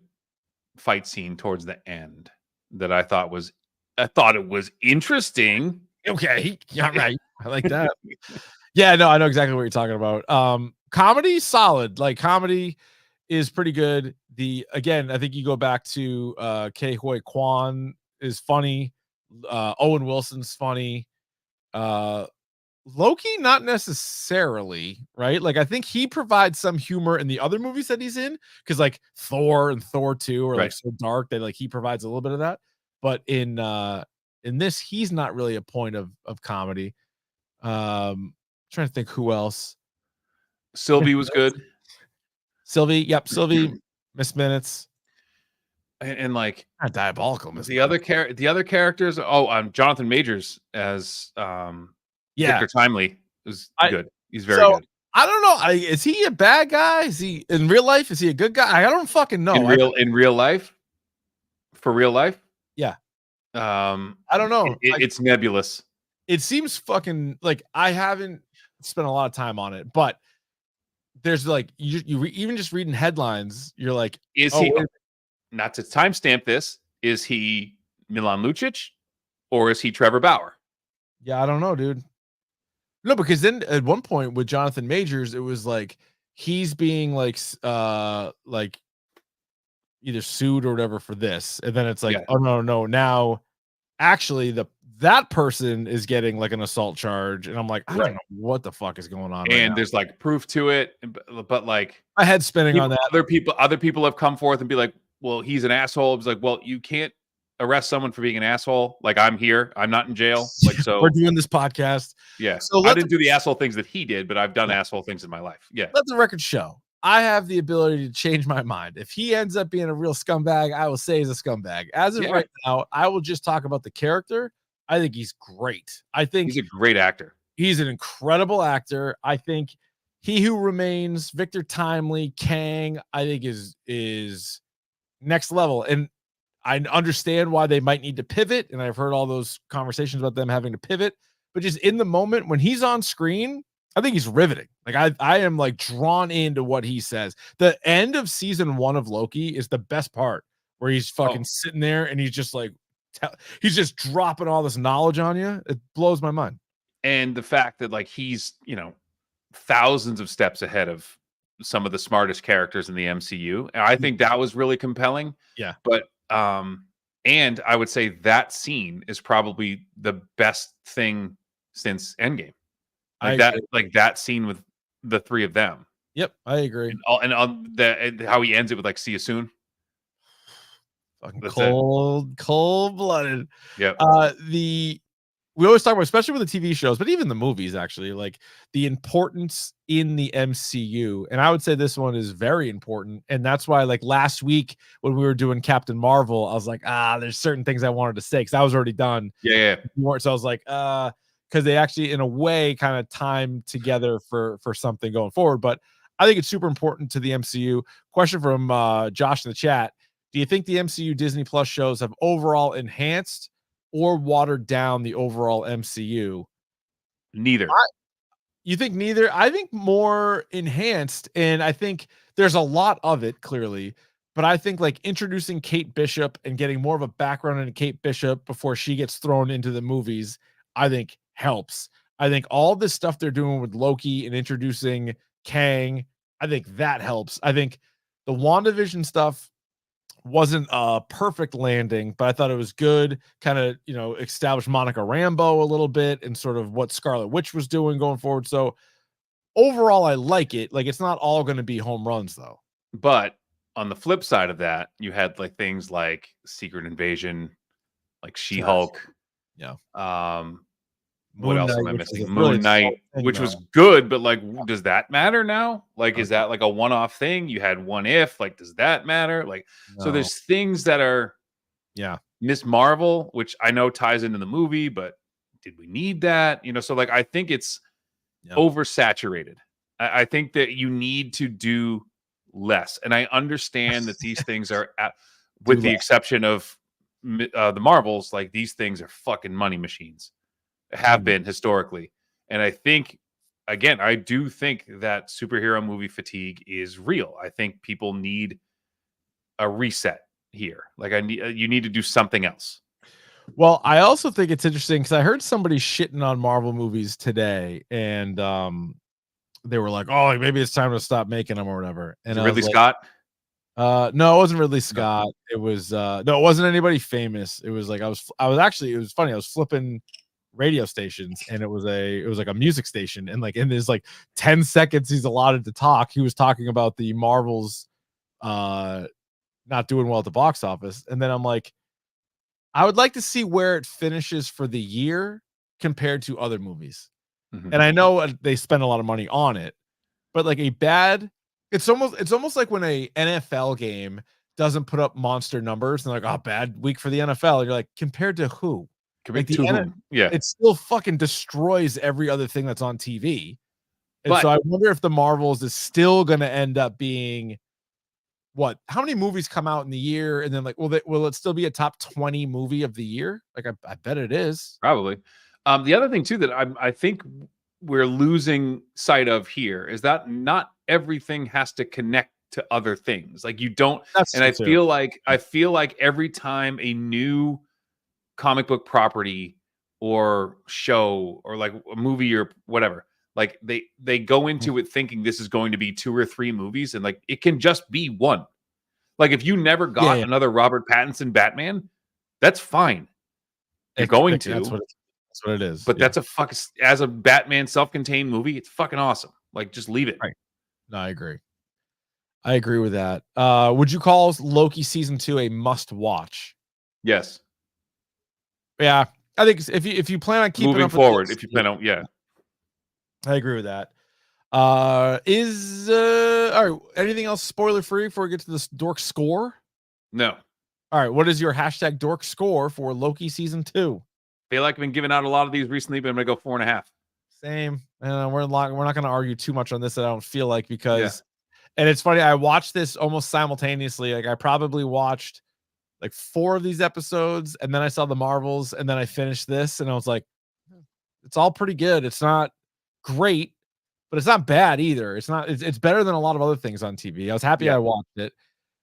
fight scene towards the end that I thought it was interesting. Okay, yeah, right. I like that. Yeah, no, I know exactly what you're talking about. Comedy solid. Like comedy is pretty good. Again, I think you go back to Ke Huy Quan is funny. Owen Wilson's funny. Loki, not necessarily, right? Like I think he provides some humor in the other movies that he's in, because like Thor and Thor 2 are like so dark that like he provides a little bit of that. But in this, he's not really a point of comedy. Trying to think who else. Sylvie was good. Sylvie, Sylvie, Miss Minutes, and like not diabolical. Miss the other characters. Oh, Jonathan Majors as Victor Timely was good. He's very good. I don't know. Is he a bad guy? Is he in real life? Is he a good guy? I don't fucking know. In real life, for real life, yeah. I don't know. It's nebulous. It seems fucking like I haven't spent a lot of time on it, but there's like even just reading headlines, you're like, is he? Not to timestamp this. Is he Milan Lucic or is he Trevor Bauer? Yeah, I don't know, dude. No, because then at one point with Jonathan Majors, it was like he's being like either sued or whatever for this, and then it's like, oh no, now actually that person is getting like an assault charge, and I'm like, I don't know what the fuck is going on. And there's like proof to it, but like my head's spinning on that. Other people have come forth and be like, well, he's an asshole. It's like, well, you can't arrest someone for being an asshole. Like I'm here, I'm not in jail. Like so, we're doing this podcast. Yeah, so I didn't do the asshole things that he did, but I've done asshole things in my life. Yeah, let the record show. I have the ability to change my mind. If he ends up being a real scumbag, I will say he's a scumbag. As of right now, I will just talk about the character. I think he's great. I think he's a great actor. He's an incredible actor. I think He Who Remains, Victor Timely, Kang, I think is next level. And I understand why they might need to pivot. And I've heard all those conversations about them having to pivot, but just in the moment when he's on screen, I think he's riveting. Like I am like drawn into what he says. The end of season 1 of Loki is the best part, where he's fucking sitting there and he's just like, he's just dropping all this knowledge on you. It blows my mind. And the fact that like he's, thousands of steps ahead of some of the smartest characters in the MCU. And I think that was really compelling. Yeah. But and I would say that scene is probably the best thing since Endgame. Like that scene with the three of them. Yep, I agree. And how he ends it with like, see you soon. Fucking cold-blooded. Yeah. We always talk about, especially with the TV shows, but even the movies, actually, like the importance in the MCU. And I would say this one is very important. And that's why, like last week when we were doing Captain Marvel, I was like, there's certain things I wanted to say because I was already done. Yeah. So I was like, because they actually, in a way, kind of time together for something going forward. But I think it's super important to the MCU. Question from Josh in the chat. Do you think the MCU Disney Plus shows have overall enhanced or watered down the overall MCU? Neither. You think neither? I think more enhanced, and I think there's a lot of it, clearly, but I think like introducing Kate Bishop and getting more of a background into Kate Bishop before she gets thrown into the movies, I think helps. I think all this stuff they're doing with Loki and introducing Kang, I think that helps. I think the WandaVision stuff wasn't a perfect landing, but I thought it was good. Kind of, established Monica Rambeau a little bit and sort of what Scarlet Witch was doing going forward. So overall, I like it. Like, it's not all going to be home runs though. But on the flip side of that, you had like things like Secret Invasion, like She-Hulk. Yeah. What else am I missing? Moon Knight, which was good, but like, does that matter now? Like, is that like a one-off thing? You had What If, like, does that matter? Like, so there's things that are, Miss Marvel, which I know ties into the movie, but did we need that? So like, I think it's oversaturated. I think that you need to do less. And I understand that these things are, Do with the less. exception of the Marvels, like these things are fucking money machines. Have been historically. And I think, again, I do think that superhero movie fatigue is real. I think people need a reset here. Like you need to do something else. Well, I also think it's interesting because I heard somebody shitting on Marvel movies today, and they were like, "Oh, maybe it's time to stop making them or whatever." And Is it I was Ridley like, Scott? no, it wasn't Ridley Scott. It was no, it wasn't anybody famous. It was like I was actually, it was funny. I was flipping radio stations, and it was like a music station, and like in this like 10 seconds he's allotted to talk, he was talking about the Marvels not doing well at the box office. And then I'm like, I would like to see where it finishes for the year compared to other movies. Mhm. And I know they spend a lot of money on it, but like it's almost like when a NFL game doesn't put up monster numbers and like, oh, bad week for the NFL. And you're like, compared to who? Like To whom? Yeah. It still fucking destroys every other thing that's on TV. And But- so I wonder if the Marvels is still going to end up being what? How many movies come out in the year? And then like, will it still be a top 20 movie of the year? Like, I bet it is. Probably. The other thing too that I think we're losing sight of here is that not everything has to connect to other things. Like you don't, That's and I true, too. feel like every time a new comic book property or show or like a movie or whatever, like they go into it thinking this is going to be 2 or 3 movies, and like it can just be one. Like if you never got another Robert Pattinson Batman, that's fine. You're going to. That's what it is. But that's as a Batman self-contained movie, it's fucking awesome. Like just leave it. Right. No, I agree. I agree with that. Would you call Loki season 2 a must watch? Yes. Yeah, I think if you plan on keeping moving up with forward, this, if you plan on, yeah. I agree with that. All right, anything else spoiler free before we get to this dork score? No. All right, what is your hashtag dork score for Loki season 2? Feel like I've been giving out a lot of these recently, but I'm gonna go 4.5. Same. We're not going to argue too much on this. I don't feel like, because and it's funny, I watched this almost simultaneously. Like I probably watched like 4 of these episodes, and then I saw the Marvels, and then I finished this, and I was like, it's all pretty good. It's not great, but it's not bad either. It's better than a lot of other things on TV. I was happy I watched it.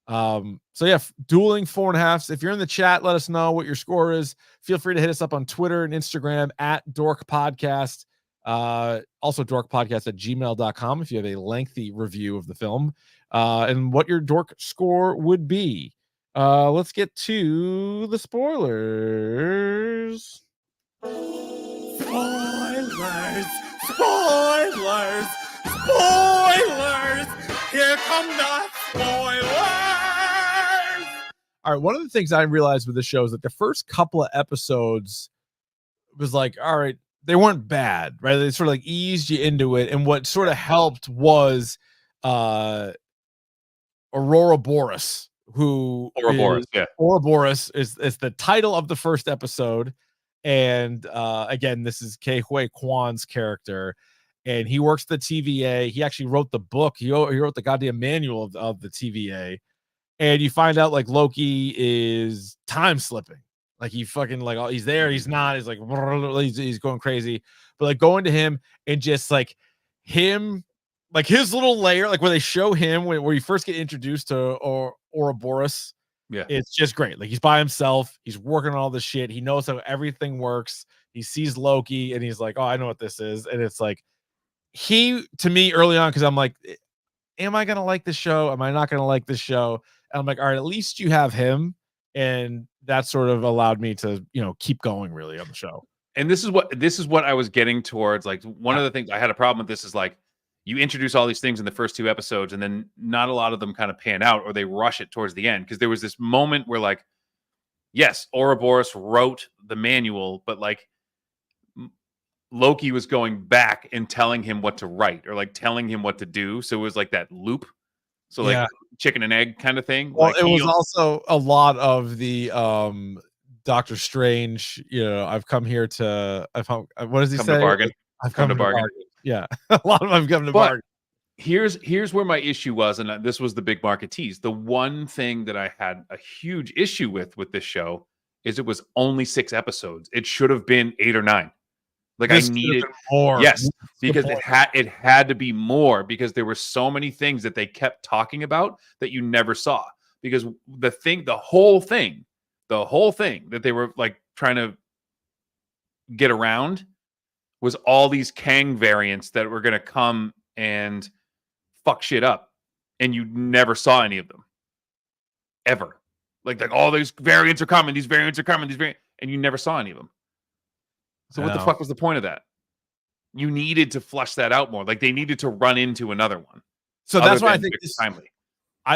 So yeah, dueling 4.5s. If you're in the chat, let us know what your score is. Feel free to hit us up on Twitter and Instagram at Dork Podcast. Also dorkpodcast@gmail.com if you have a lengthy review of the film, and what your dork score would be. Let's get to the spoilers. Spoilers! Spoilers! Spoilers! Here come the spoilers! All right, one of the things I realized with the show is that the first couple of episodes was like, all right, they weren't bad, right? They sort of like eased you into it, and what sort of helped was Ouroboros, Ouroboros is the title of the first episode. And again, this is Ke Huy Quan's character, and he works the TVA. He actually wrote the book. He wrote the goddamn manual of the TVA. And you find out like Loki is time slipping. Like he fucking like, he's there, he's not. He's like he's going crazy. But like going to him and just like him, like his little layer, like where they show him where you first get introduced to Ouroboros. Yeah, it's just great. Like he's by himself, he's working on all this shit, he knows how everything works. He sees Loki and he's like, oh, I know what this is. And it's like he, to me early on, because I'm like, am I gonna like this show? Am I not gonna like this show? And I'm like, all right, at least you have him. And that sort of allowed me to, keep going really on the show. And this is what I was getting towards. Like one of the things I had a problem with this is like you introduce all these things in the first 2 episodes, and then not a lot of them kind of pan out, or they rush it towards the end. Because there was this moment where like, yes, Ouroboros wrote the manual, but like Loki was going back and telling him what to write, or like telling him what to do. So it was like that loop. So like chicken and egg kind of thing. Well, like it was also a lot of the Doctor Strange, I've come here to what does he say? To bargain. I've come to bargain. Yeah. A lot of I've come to bargain. here's where my issue was, and this was the big market tease. The one thing that I had a huge issue with this show is it was only 6 episodes. It should have been 8 or 9. Like This I should have needed been more. yes, That's the because point. it had to be more, because there were so many things that they kept talking about that you never saw. Because the whole thing that they were like trying to get around was all these Kang variants that were going to come and fuck shit up, and you never saw any of them ever. Like all these variants are coming, and you never saw any of them. So what the fuck was the point of that? You needed to flush that out more. Like they needed to run into another one. So that's why I think this timely.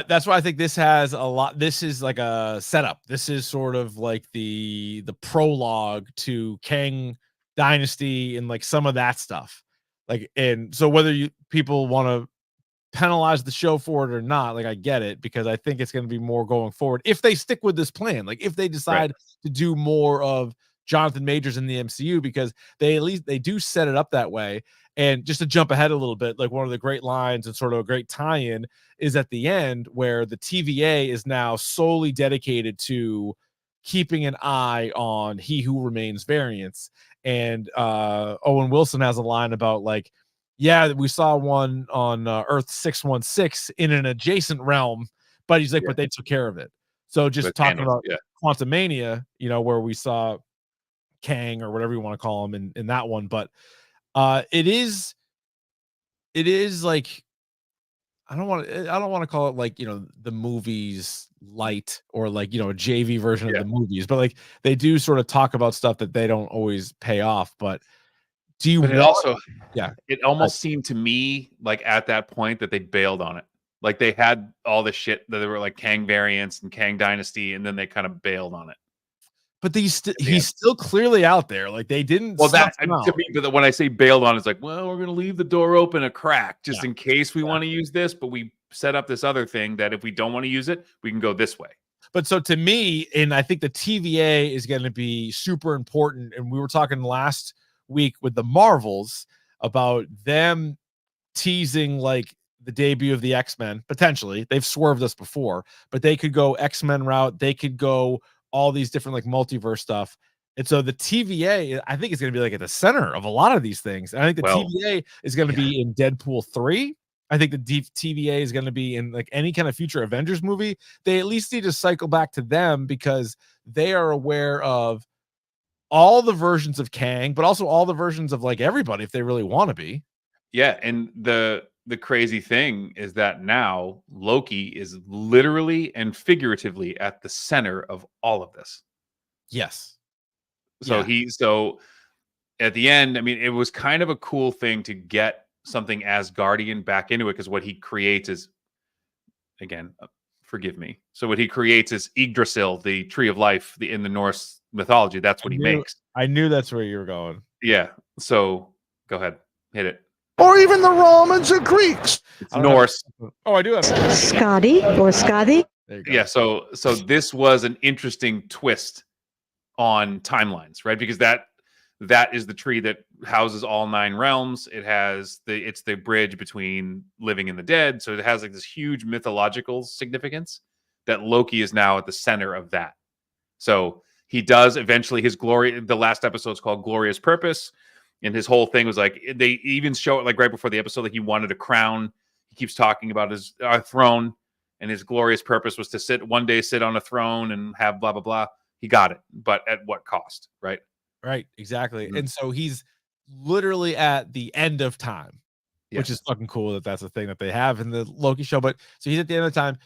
That's why I think this has a lot. This is like a setup. This is sort of like the prologue to Kang Dynasty and like some of that stuff. Like, and so whether people want to penalize the show for it or not, like I get it, because I think it's going to be more going forward if they stick with this plan. Like if they decide to do more of Jonathan Majors in the MCU, because they do set it up that way. And just to jump ahead a little bit, like one of the great lines and sort of a great tie-in is at the end where the TVA is now solely dedicated to keeping an eye on He Who Remains variants. And Owen Wilson has a line about like, yeah, we saw one on Earth 616 in an adjacent realm, but he's like, but they took care of it. So just talking about Quantumania, where we saw Kang or whatever you want to call him in that one, but it is like I don't want to call it like the movies light or like a JV version of the movies, but like they do sort of talk about stuff that they don't always pay off. But it almost seemed to me like at that point that they bailed on it. Like they had all this shit that they were like Kang variants and Kang Dynasty, and then they kind of bailed on it. But he's still clearly out there. Like they didn't. Well, that to me, but when I say bailed on, it's like, well, we're going to leave the door open a crack just in case we want to use this, but we set up this other thing that if we don't want to use it, we can go this way. But so to me, and I think the TVA is going to be super important. And we were talking last week with the Marvels about them teasing like the debut of the X-Men. Potentially, they've swerved us before, but they could go X-Men route. They could go all these different like multiverse stuff. And so the TVA, I think, is going to be like at the center of a lot of these things. And I think the TVA is going to be in Deadpool 3. I think the TVA is going to be in like any kind of future Avengers movie. They at least need to cycle back to them because they are aware of all the versions of Kang, but also all the versions of like everybody if they really want to be. Yeah. And the crazy thing is that now Loki is literally and figuratively at the center of all of this. Yes. So so at the end, I mean, it was kind of a cool thing to get something Asgardian back into it, because what he creates is, again, forgive me. So what he creates is Yggdrasil, the tree of life, in the Norse mythology. That's what he makes. I knew that's where you were going. Yeah. So go ahead, hit it. Or even the Romans and Greeks. It's Norse. Oh, I do have Scotty or Scotty. Yeah. So this was an interesting twist on timelines, right? Because that is the tree that houses all 9 realms. It's the bridge between living and the dead. So it has like this huge mythological significance that Loki is now at the center of that. So he does eventually his glory. The last episode is called Glorious Purpose. And his whole thing was like, they even show it like right before the episode, like he wanted a crown. He keeps talking about his throne, and his glorious purpose was to sit on a throne and have blah, blah, blah. He got it, but at what cost? Right. Right. Exactly. Mm-hmm. And so he's literally at the end of time, which is fucking cool that's a thing that they have in the Loki show. But so he's at the end of time.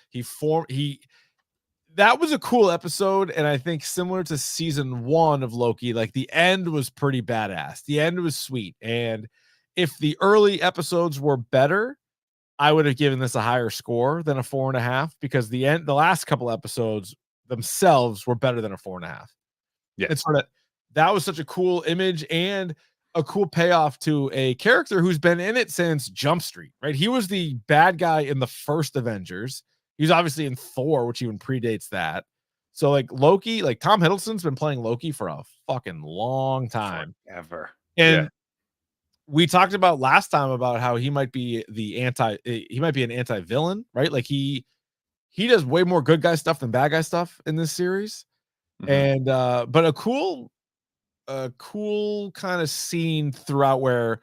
That was a cool episode, and I think similar to season 1 of Loki, like the end was pretty badass. The end was sweet, and if the early episodes were better, I would have given this a higher score than a 4.5, because the last couple episodes themselves were better than a 4.5. Yeah, it's sort of that was such a cool image and a cool payoff to a character who's been in it since Jump Street, right? He was the bad guy in the first Avengers. He's obviously in Thor, which even predates that. So like Loki, like Tom Hiddleston's been playing Loki for a fucking long time. Ever. And we talked about last time about how he might be an anti-villain, right? Like he does way more good guy stuff than bad guy stuff in this series. And but a cool kind of scene throughout where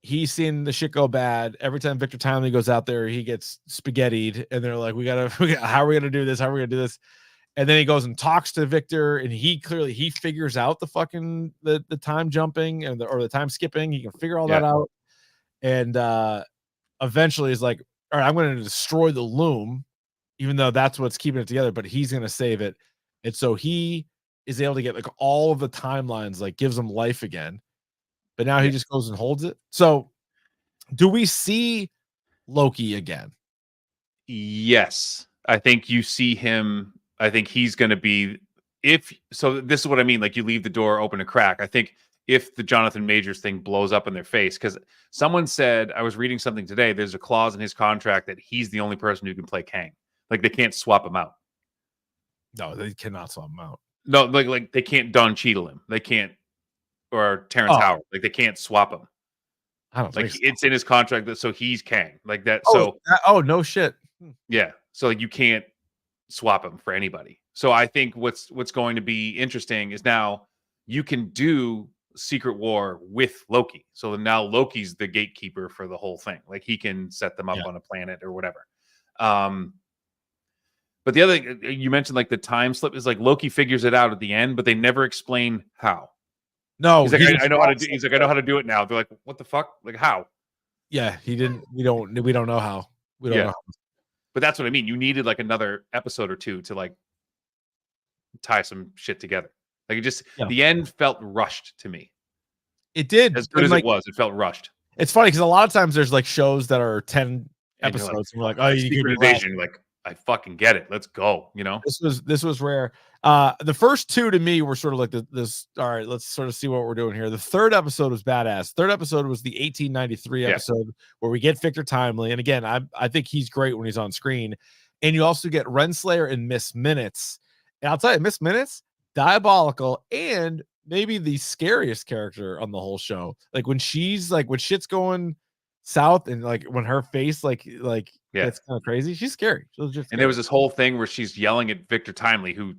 he's seeing the shit go bad. Every time Victor Timely goes out there, he gets spaghettied, and they're like, how are we gonna do this? How are we gonna do this? And then he goes and talks to Victor, and he figures out the fucking the time jumping and or the time skipping. He can figure all that out. And eventually he's like, all right, I'm gonna destroy the loom, even though that's what's keeping it together, but he's gonna save it. And so he is able to get like all of the timelines, like gives him life again. But now he just goes and holds it. So do we see Loki again? Yes. I think you see him. I think he's going to be, so this is what I mean. Like you leave the door open a crack. I think if the Jonathan Majors thing blows up in their face, because someone said, I was reading something today, there's a clause in his contract that he's the only person who can play Kang. Like they can't swap him out. No, they cannot swap him out. No, like they can't Don Cheadle him. They can't, or Terrence Howard. Like they can't swap him. I don't like think it's in his contract that so he's Kang. Like that. No shit. Yeah. So like you can't swap him for anybody. So I think what's going to be interesting is now you can do Secret War with Loki. So now Loki's the gatekeeper for the whole thing. Like he can set them up on a planet or whatever. But the other thing you mentioned, like the time slip, is like Loki figures it out at the end, but they never explain how. No, he's like, I know how to do. He's like, I know how to do it now. They're like, what the fuck? Like how? Yeah, he didn't. We don't know how. We don't know. How. But that's what I mean. You needed like another episode or two to like tie some shit together. Like it just the end felt rushed to me. It did. As good as it was, it felt rushed. It's funny because a lot of times there's like shows that are 10 episodes, and we're like, oh, you Secret Invasion. Like I fucking get it. Let's go. You know, this was rare. The first two to me were sort of like this. All right, let's sort of see what we're doing here. The third episode was badass. Third episode was the 1893 episode where we get Victor Timely, and again, I think he's great when he's on screen. And you also get Renslayer and Miss Minutes. And I'll tell you, Miss Minutes, diabolical, and maybe the scariest character on the whole show. Like when she's like when shit's going south, and like when her face like it's kind of crazy. She's scary. And there was this whole thing where she's yelling at Victor Timely, who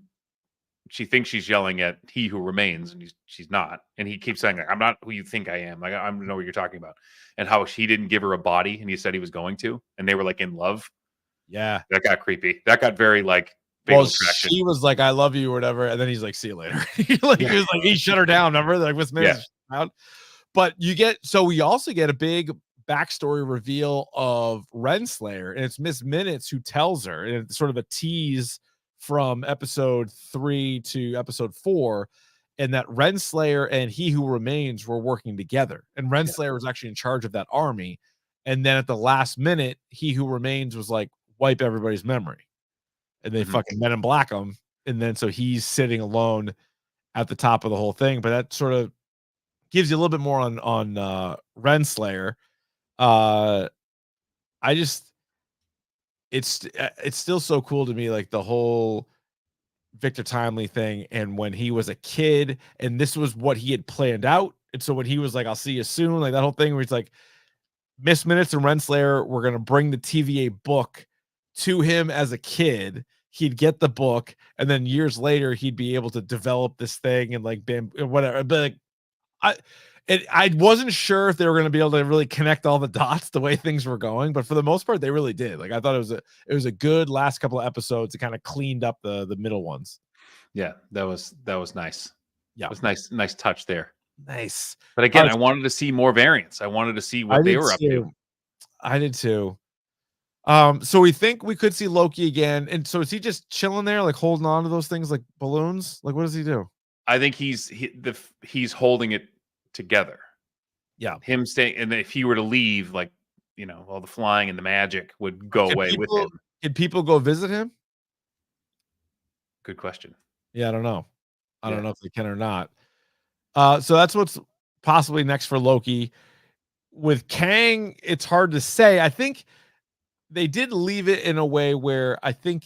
she thinks she's yelling at He Who Remains, and she's not. And he keeps saying, like, I'm not who you think I am. Like, I don't know what you're talking about. And how he didn't give her a body, and he said he was going to, and they were like in love. Yeah. That got creepy. That got very like, she was like, I love you or whatever. And then he's like, see you later. He was like, he shut her down. Remember? Like, Miss Minutes out. But we also get a big backstory reveal of Renslayer, and it's Miss Minutes who tells her, and it's sort of a tease from episode 3 to episode 4, and that Renslayer and He Who Remains were working together, and Renslayer was actually in charge of that army. And then at the last minute, He Who Remains was like, wipe everybody's memory, and they fucking Men in Black him, and then so he's sitting alone at the top of the whole thing. But that sort of gives you a little bit more on Renslayer. It's still so cool to me, like the whole Victor Timely thing, and when he was a kid, and this was what he had planned out. And so when he was like, I'll see you soon, like that whole thing where he's like, Miss Minutes and Renslayer were gonna bring the TVA book to him as a kid. He'd get the book, and then years later he'd be able to develop this thing and like whatever. But like, I wasn't sure if they were going to be able to really connect all the dots the way things were going, but for the most part, they really did. Like I thought it was a good last couple of episodes. It kind of cleaned up the middle ones. Yeah, that was nice. Yeah, it was nice touch there. Nice. But again, I wanted to see more variants. I wanted to see what they were up to. I did too. So we think we could see Loki again, and so is he just chilling there, like holding on to those things like balloons? Like what does he do? I think he's holding it together. Yeah, him staying, and if he were to leave, like all the flying and the magic would go away with him. Can people go visit him? Good question. Yeah, I don't know. I don't know if they can or not. So that's what's possibly next for Loki. With Kang, it's hard to say. I think they did leave it in a way where I think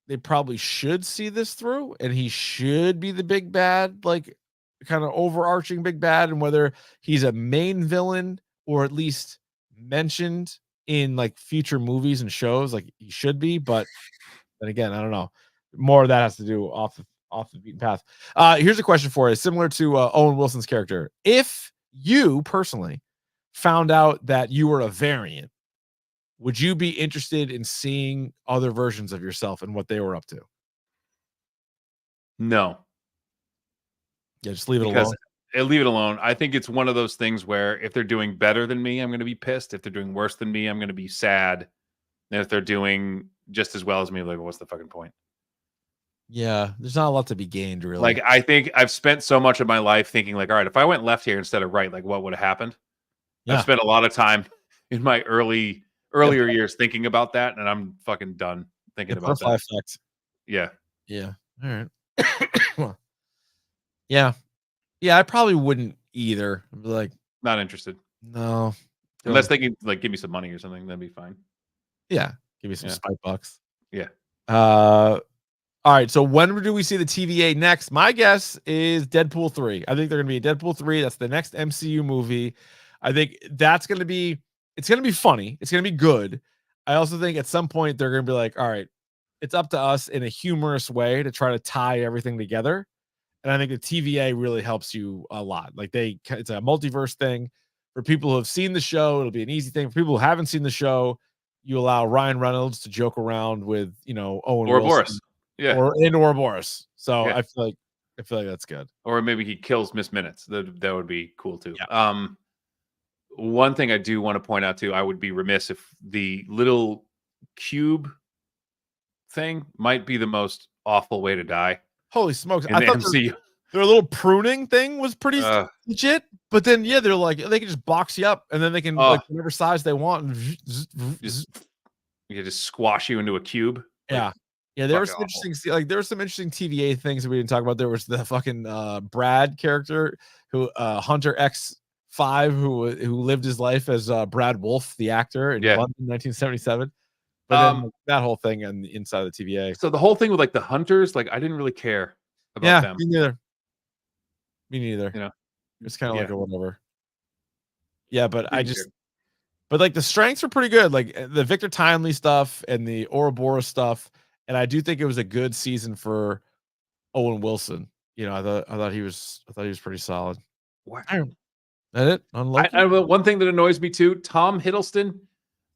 they probably should see this through, and he should be the big bad, like kind of overarching big bad, and whether he's a main villain or at least mentioned in like future movies and shows, like he should be. But then again, I don't know. More of that has to do off the beaten path. Here's a question for you, similar to Owen Wilson's character. If you personally found out that you were a variant, would you be interested in seeing other versions of yourself and what they were up to? No, Yeah, just leave it because alone. leave it alone. I think it's one of those things where if they're doing better than me, I'm going to be pissed. If they're doing worse than me, I'm going to be sad. And if they're doing just as well as me, like, what's the fucking point? Yeah, there's not a lot to be gained, really. Like, I think I've spent so much of my life thinking, like, all right, if I went left here instead of right, like, what would have happened? Yeah. I've spent a lot of time in my earlier years thinking about that, and I'm fucking done thinking about that. Effect. Yeah. Yeah. All right. Well, yeah. Yeah, I probably wouldn't either. I'd be like, Not interested. no. Unless they can like give me some money or something, that'd be fine. Yeah. Give me some Yeah. spike bucks. Yeah. All right. So when do we see the TVA next? My guess is Deadpool 3. I think they're gonna be Deadpool 3. That's the next MCU movie. I think that's gonna be funny. It's gonna be good. I also think at some point they're gonna be like, all right, it's up to us in a humorous way to try to tie everything together. And I think the TVA really helps you a lot. Like it's a multiverse thing. For people who have seen the show, it'll be an easy thing. For people who haven't seen the show, you allow Ryan Reynolds to joke around with, Owen Or Wilson, Boris. Yeah. or Boris. So Yeah. I feel like that's good. Or maybe he kills Miss Minutes. That would be cool too. Yeah. One thing I do want to point out too, I would be remiss if the little cube thing might be the most awful way to die Holy smokes! in I the thought MCU. their little pruning thing was pretty Uh, legit, but then they're like they can just box you up and then they can like whatever size they want. And just squash you into a cube. yeah. Yeah, there was fucking some interesting, like there were some interesting TVA things that we didn't talk about. There was the fucking Brad character who Hunter X5 who lived his life as Brad Wolf, the actor in London 1977. But then that whole thing and the inside of the TVA. So the whole thing with like the hunters, like I didn't really care about them. Me neither. Me neither. You know, it's kind of like a whatever. Yeah, but Didn't but like the strengths were pretty good, like the Victor Timely stuff and the Ouroboros stuff. And I do think it was a good season for Owen Wilson. I thought he was pretty solid. What? That it on Loki? One thing that annoys me too, Tom Hiddleston.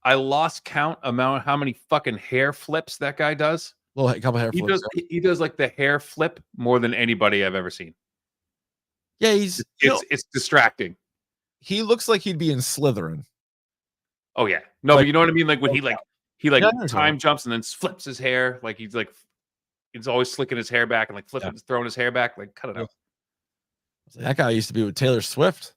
I lost count amount how many fucking hair flips that guy does. A couple hair flips. He does like the hair flip more than anybody I've ever seen. Yeah, it's distracting. He looks like he'd be in Slytherin. Oh yeah, no, but you know what I mean. Like when he time jumps and then flips his hair, like he's always slicking his hair back and like throwing his hair back. Like cut it out. That guy used to be with Taylor Swift.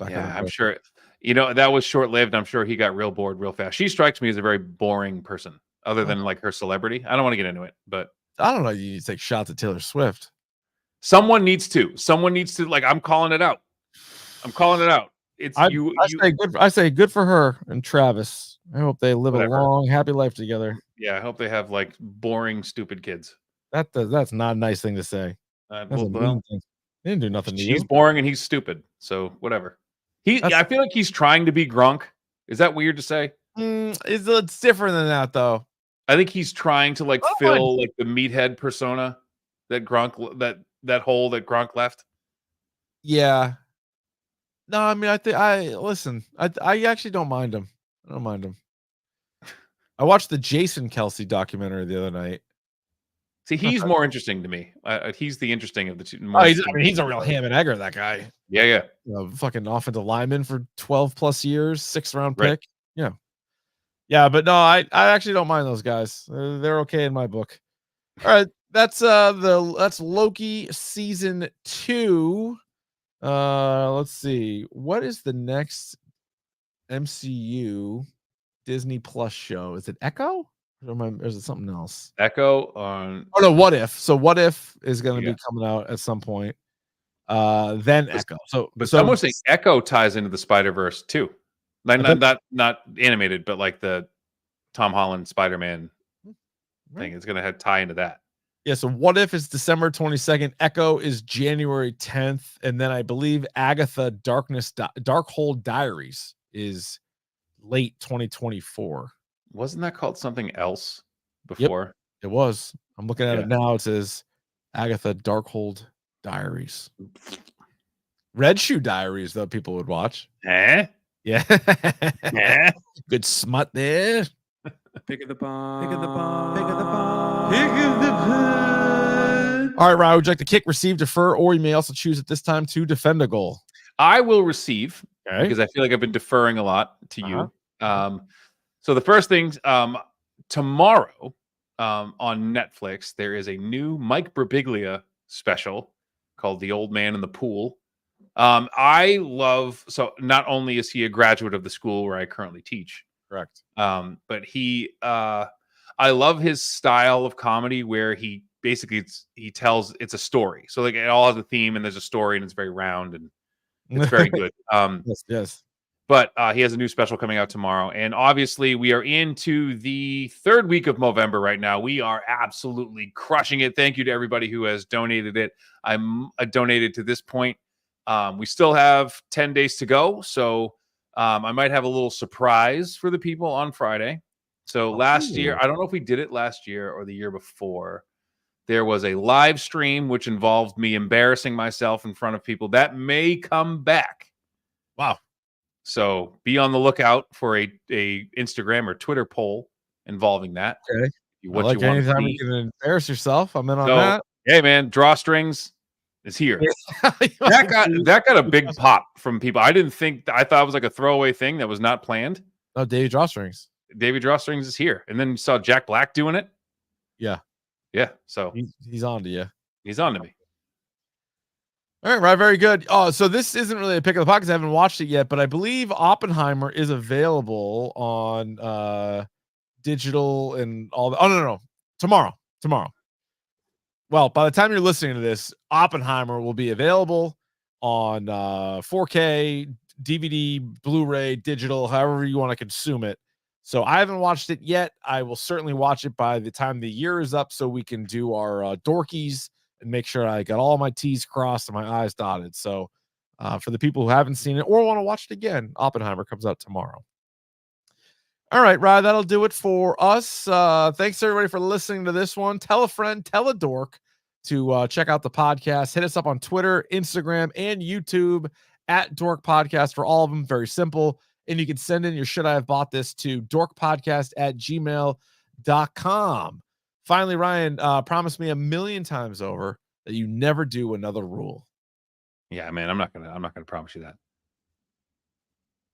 I'm sure. That was short lived. I'm sure he got real bored real fast. She strikes me as a very boring person, other than like her celebrity. I don't want to get into it, but I don't know. You need to take shots at Taylor Swift. Someone needs to. Like, I'm calling it out. I say good for her and Travis. I hope they live a long, happy life together. Yeah, I hope they have like boring, stupid kids. That's not a nice thing to say. That's a mean thing. They didn't do nothing to you. She's boring and he's stupid. So whatever. I feel like he's trying to be Gronk. Is that weird to say? It's different than that though. I think he's trying to like fill like the meathead persona that Gronk that hole that Gronk left. Yeah. No, I mean I actually don't mind him. I don't mind him. I watched the Jason Kelsey documentary the other night. See, he's more interesting to me. He's the interesting of the two. He's a real ham and egger, that guy. Yeah. Fucking offensive lineman for 12 plus years, 6th round pick. Yeah. Yeah, but no, I actually don't mind those guys. They're okay in my book. All right, that's Loki season 2. Let's see. What is the next MCU Disney Plus show? Is it Echo? Or is it something else? Echo on. Oh no, What If? So What If is going to be coming out at some point. Then Echo. So I almost think Echo ties into the Spider-Verse too. Not animated, but like the Tom Holland Spider-Man thing. It's going to tie into that. Yeah, so What If is December 22nd, Echo is January 10th, and then I believe Agatha Darkhold Diaries is late 2024. Wasn't that called something else Yep, before? it was. I'm looking at Yeah. it now. It says Agatha Darkhold Diaries. Red Shoe Diaries, though, people would watch. Eh? Yeah. Eh? Good smut there. Pick of the bomb. Pick of the bomb. Pick of the bomb. Pick of the pun. All right, Ryan, would you like to kick, receive, defer, or you may also choose at this time to defend a goal? I will receive Okay. because I feel like I've been deferring a lot to Uh-huh. you. So the first thing, tomorrow on Netflix, there is a new Mike Birbiglia special called The Old Man in the Pool. I love, so not only is he a graduate of the school where I currently teach, Correct. but I love his style of comedy where he basically he tells it's a story. So like it all has a theme and there's a story and it's very round and it's very good. Yes. But he has a new special coming out tomorrow. And obviously, we are into the third week of November right now. We are absolutely crushing it. Thank you to everybody who has donated it. I'm donated to this point. We still have 10 days to go. So I might have a little surprise for the people on Friday. So last year, I don't know if we did it last year or the year before. There was a live stream which involved me embarrassing myself in front of people. That may come back. Wow. So be on the lookout for a Instagram or Twitter poll involving that. Okay. What Like you want to anytime see. you can embarrass yourself, I'm in on So, that. hey man, drawstrings is here. that got a big pop from people. I thought it was like a throwaway thing that was not planned. Oh, Davey Drawstrings. Davey Drawstrings is here. And then you saw Jack Black doing it. Yeah. Yeah. So He's on to you. he's on to me. All right, very good. Oh, so this isn't really a pick of the podcast. I haven't watched it yet, but I believe Oppenheimer is available on digital and all the. Oh no, tomorrow. Well, by the time you're listening to this, Oppenheimer will be available on 4K, DVD, Blu-ray, digital, however you want to consume it. So I haven't watched it yet. I will certainly watch it by the time the year is up, so we can do our dorkies and make sure I got all my T's crossed and my I's dotted. So for the people who haven't seen it or want to watch it again, Oppenheimer comes out tomorrow. All right, Ryan, that'll do it for us. Thanks, everybody, for listening to this one. Tell a friend, tell a dork to check out the podcast. Hit us up on Twitter, Instagram, and YouTube at Dork Podcast for all of them. Very simple. And you can send in your should I have bought this to dorkpodcast@gmail.com. Finally, Ryan, promised me 1,000,000 times over that you never do another rule. Yeah, man, I'm not gonna promise you that.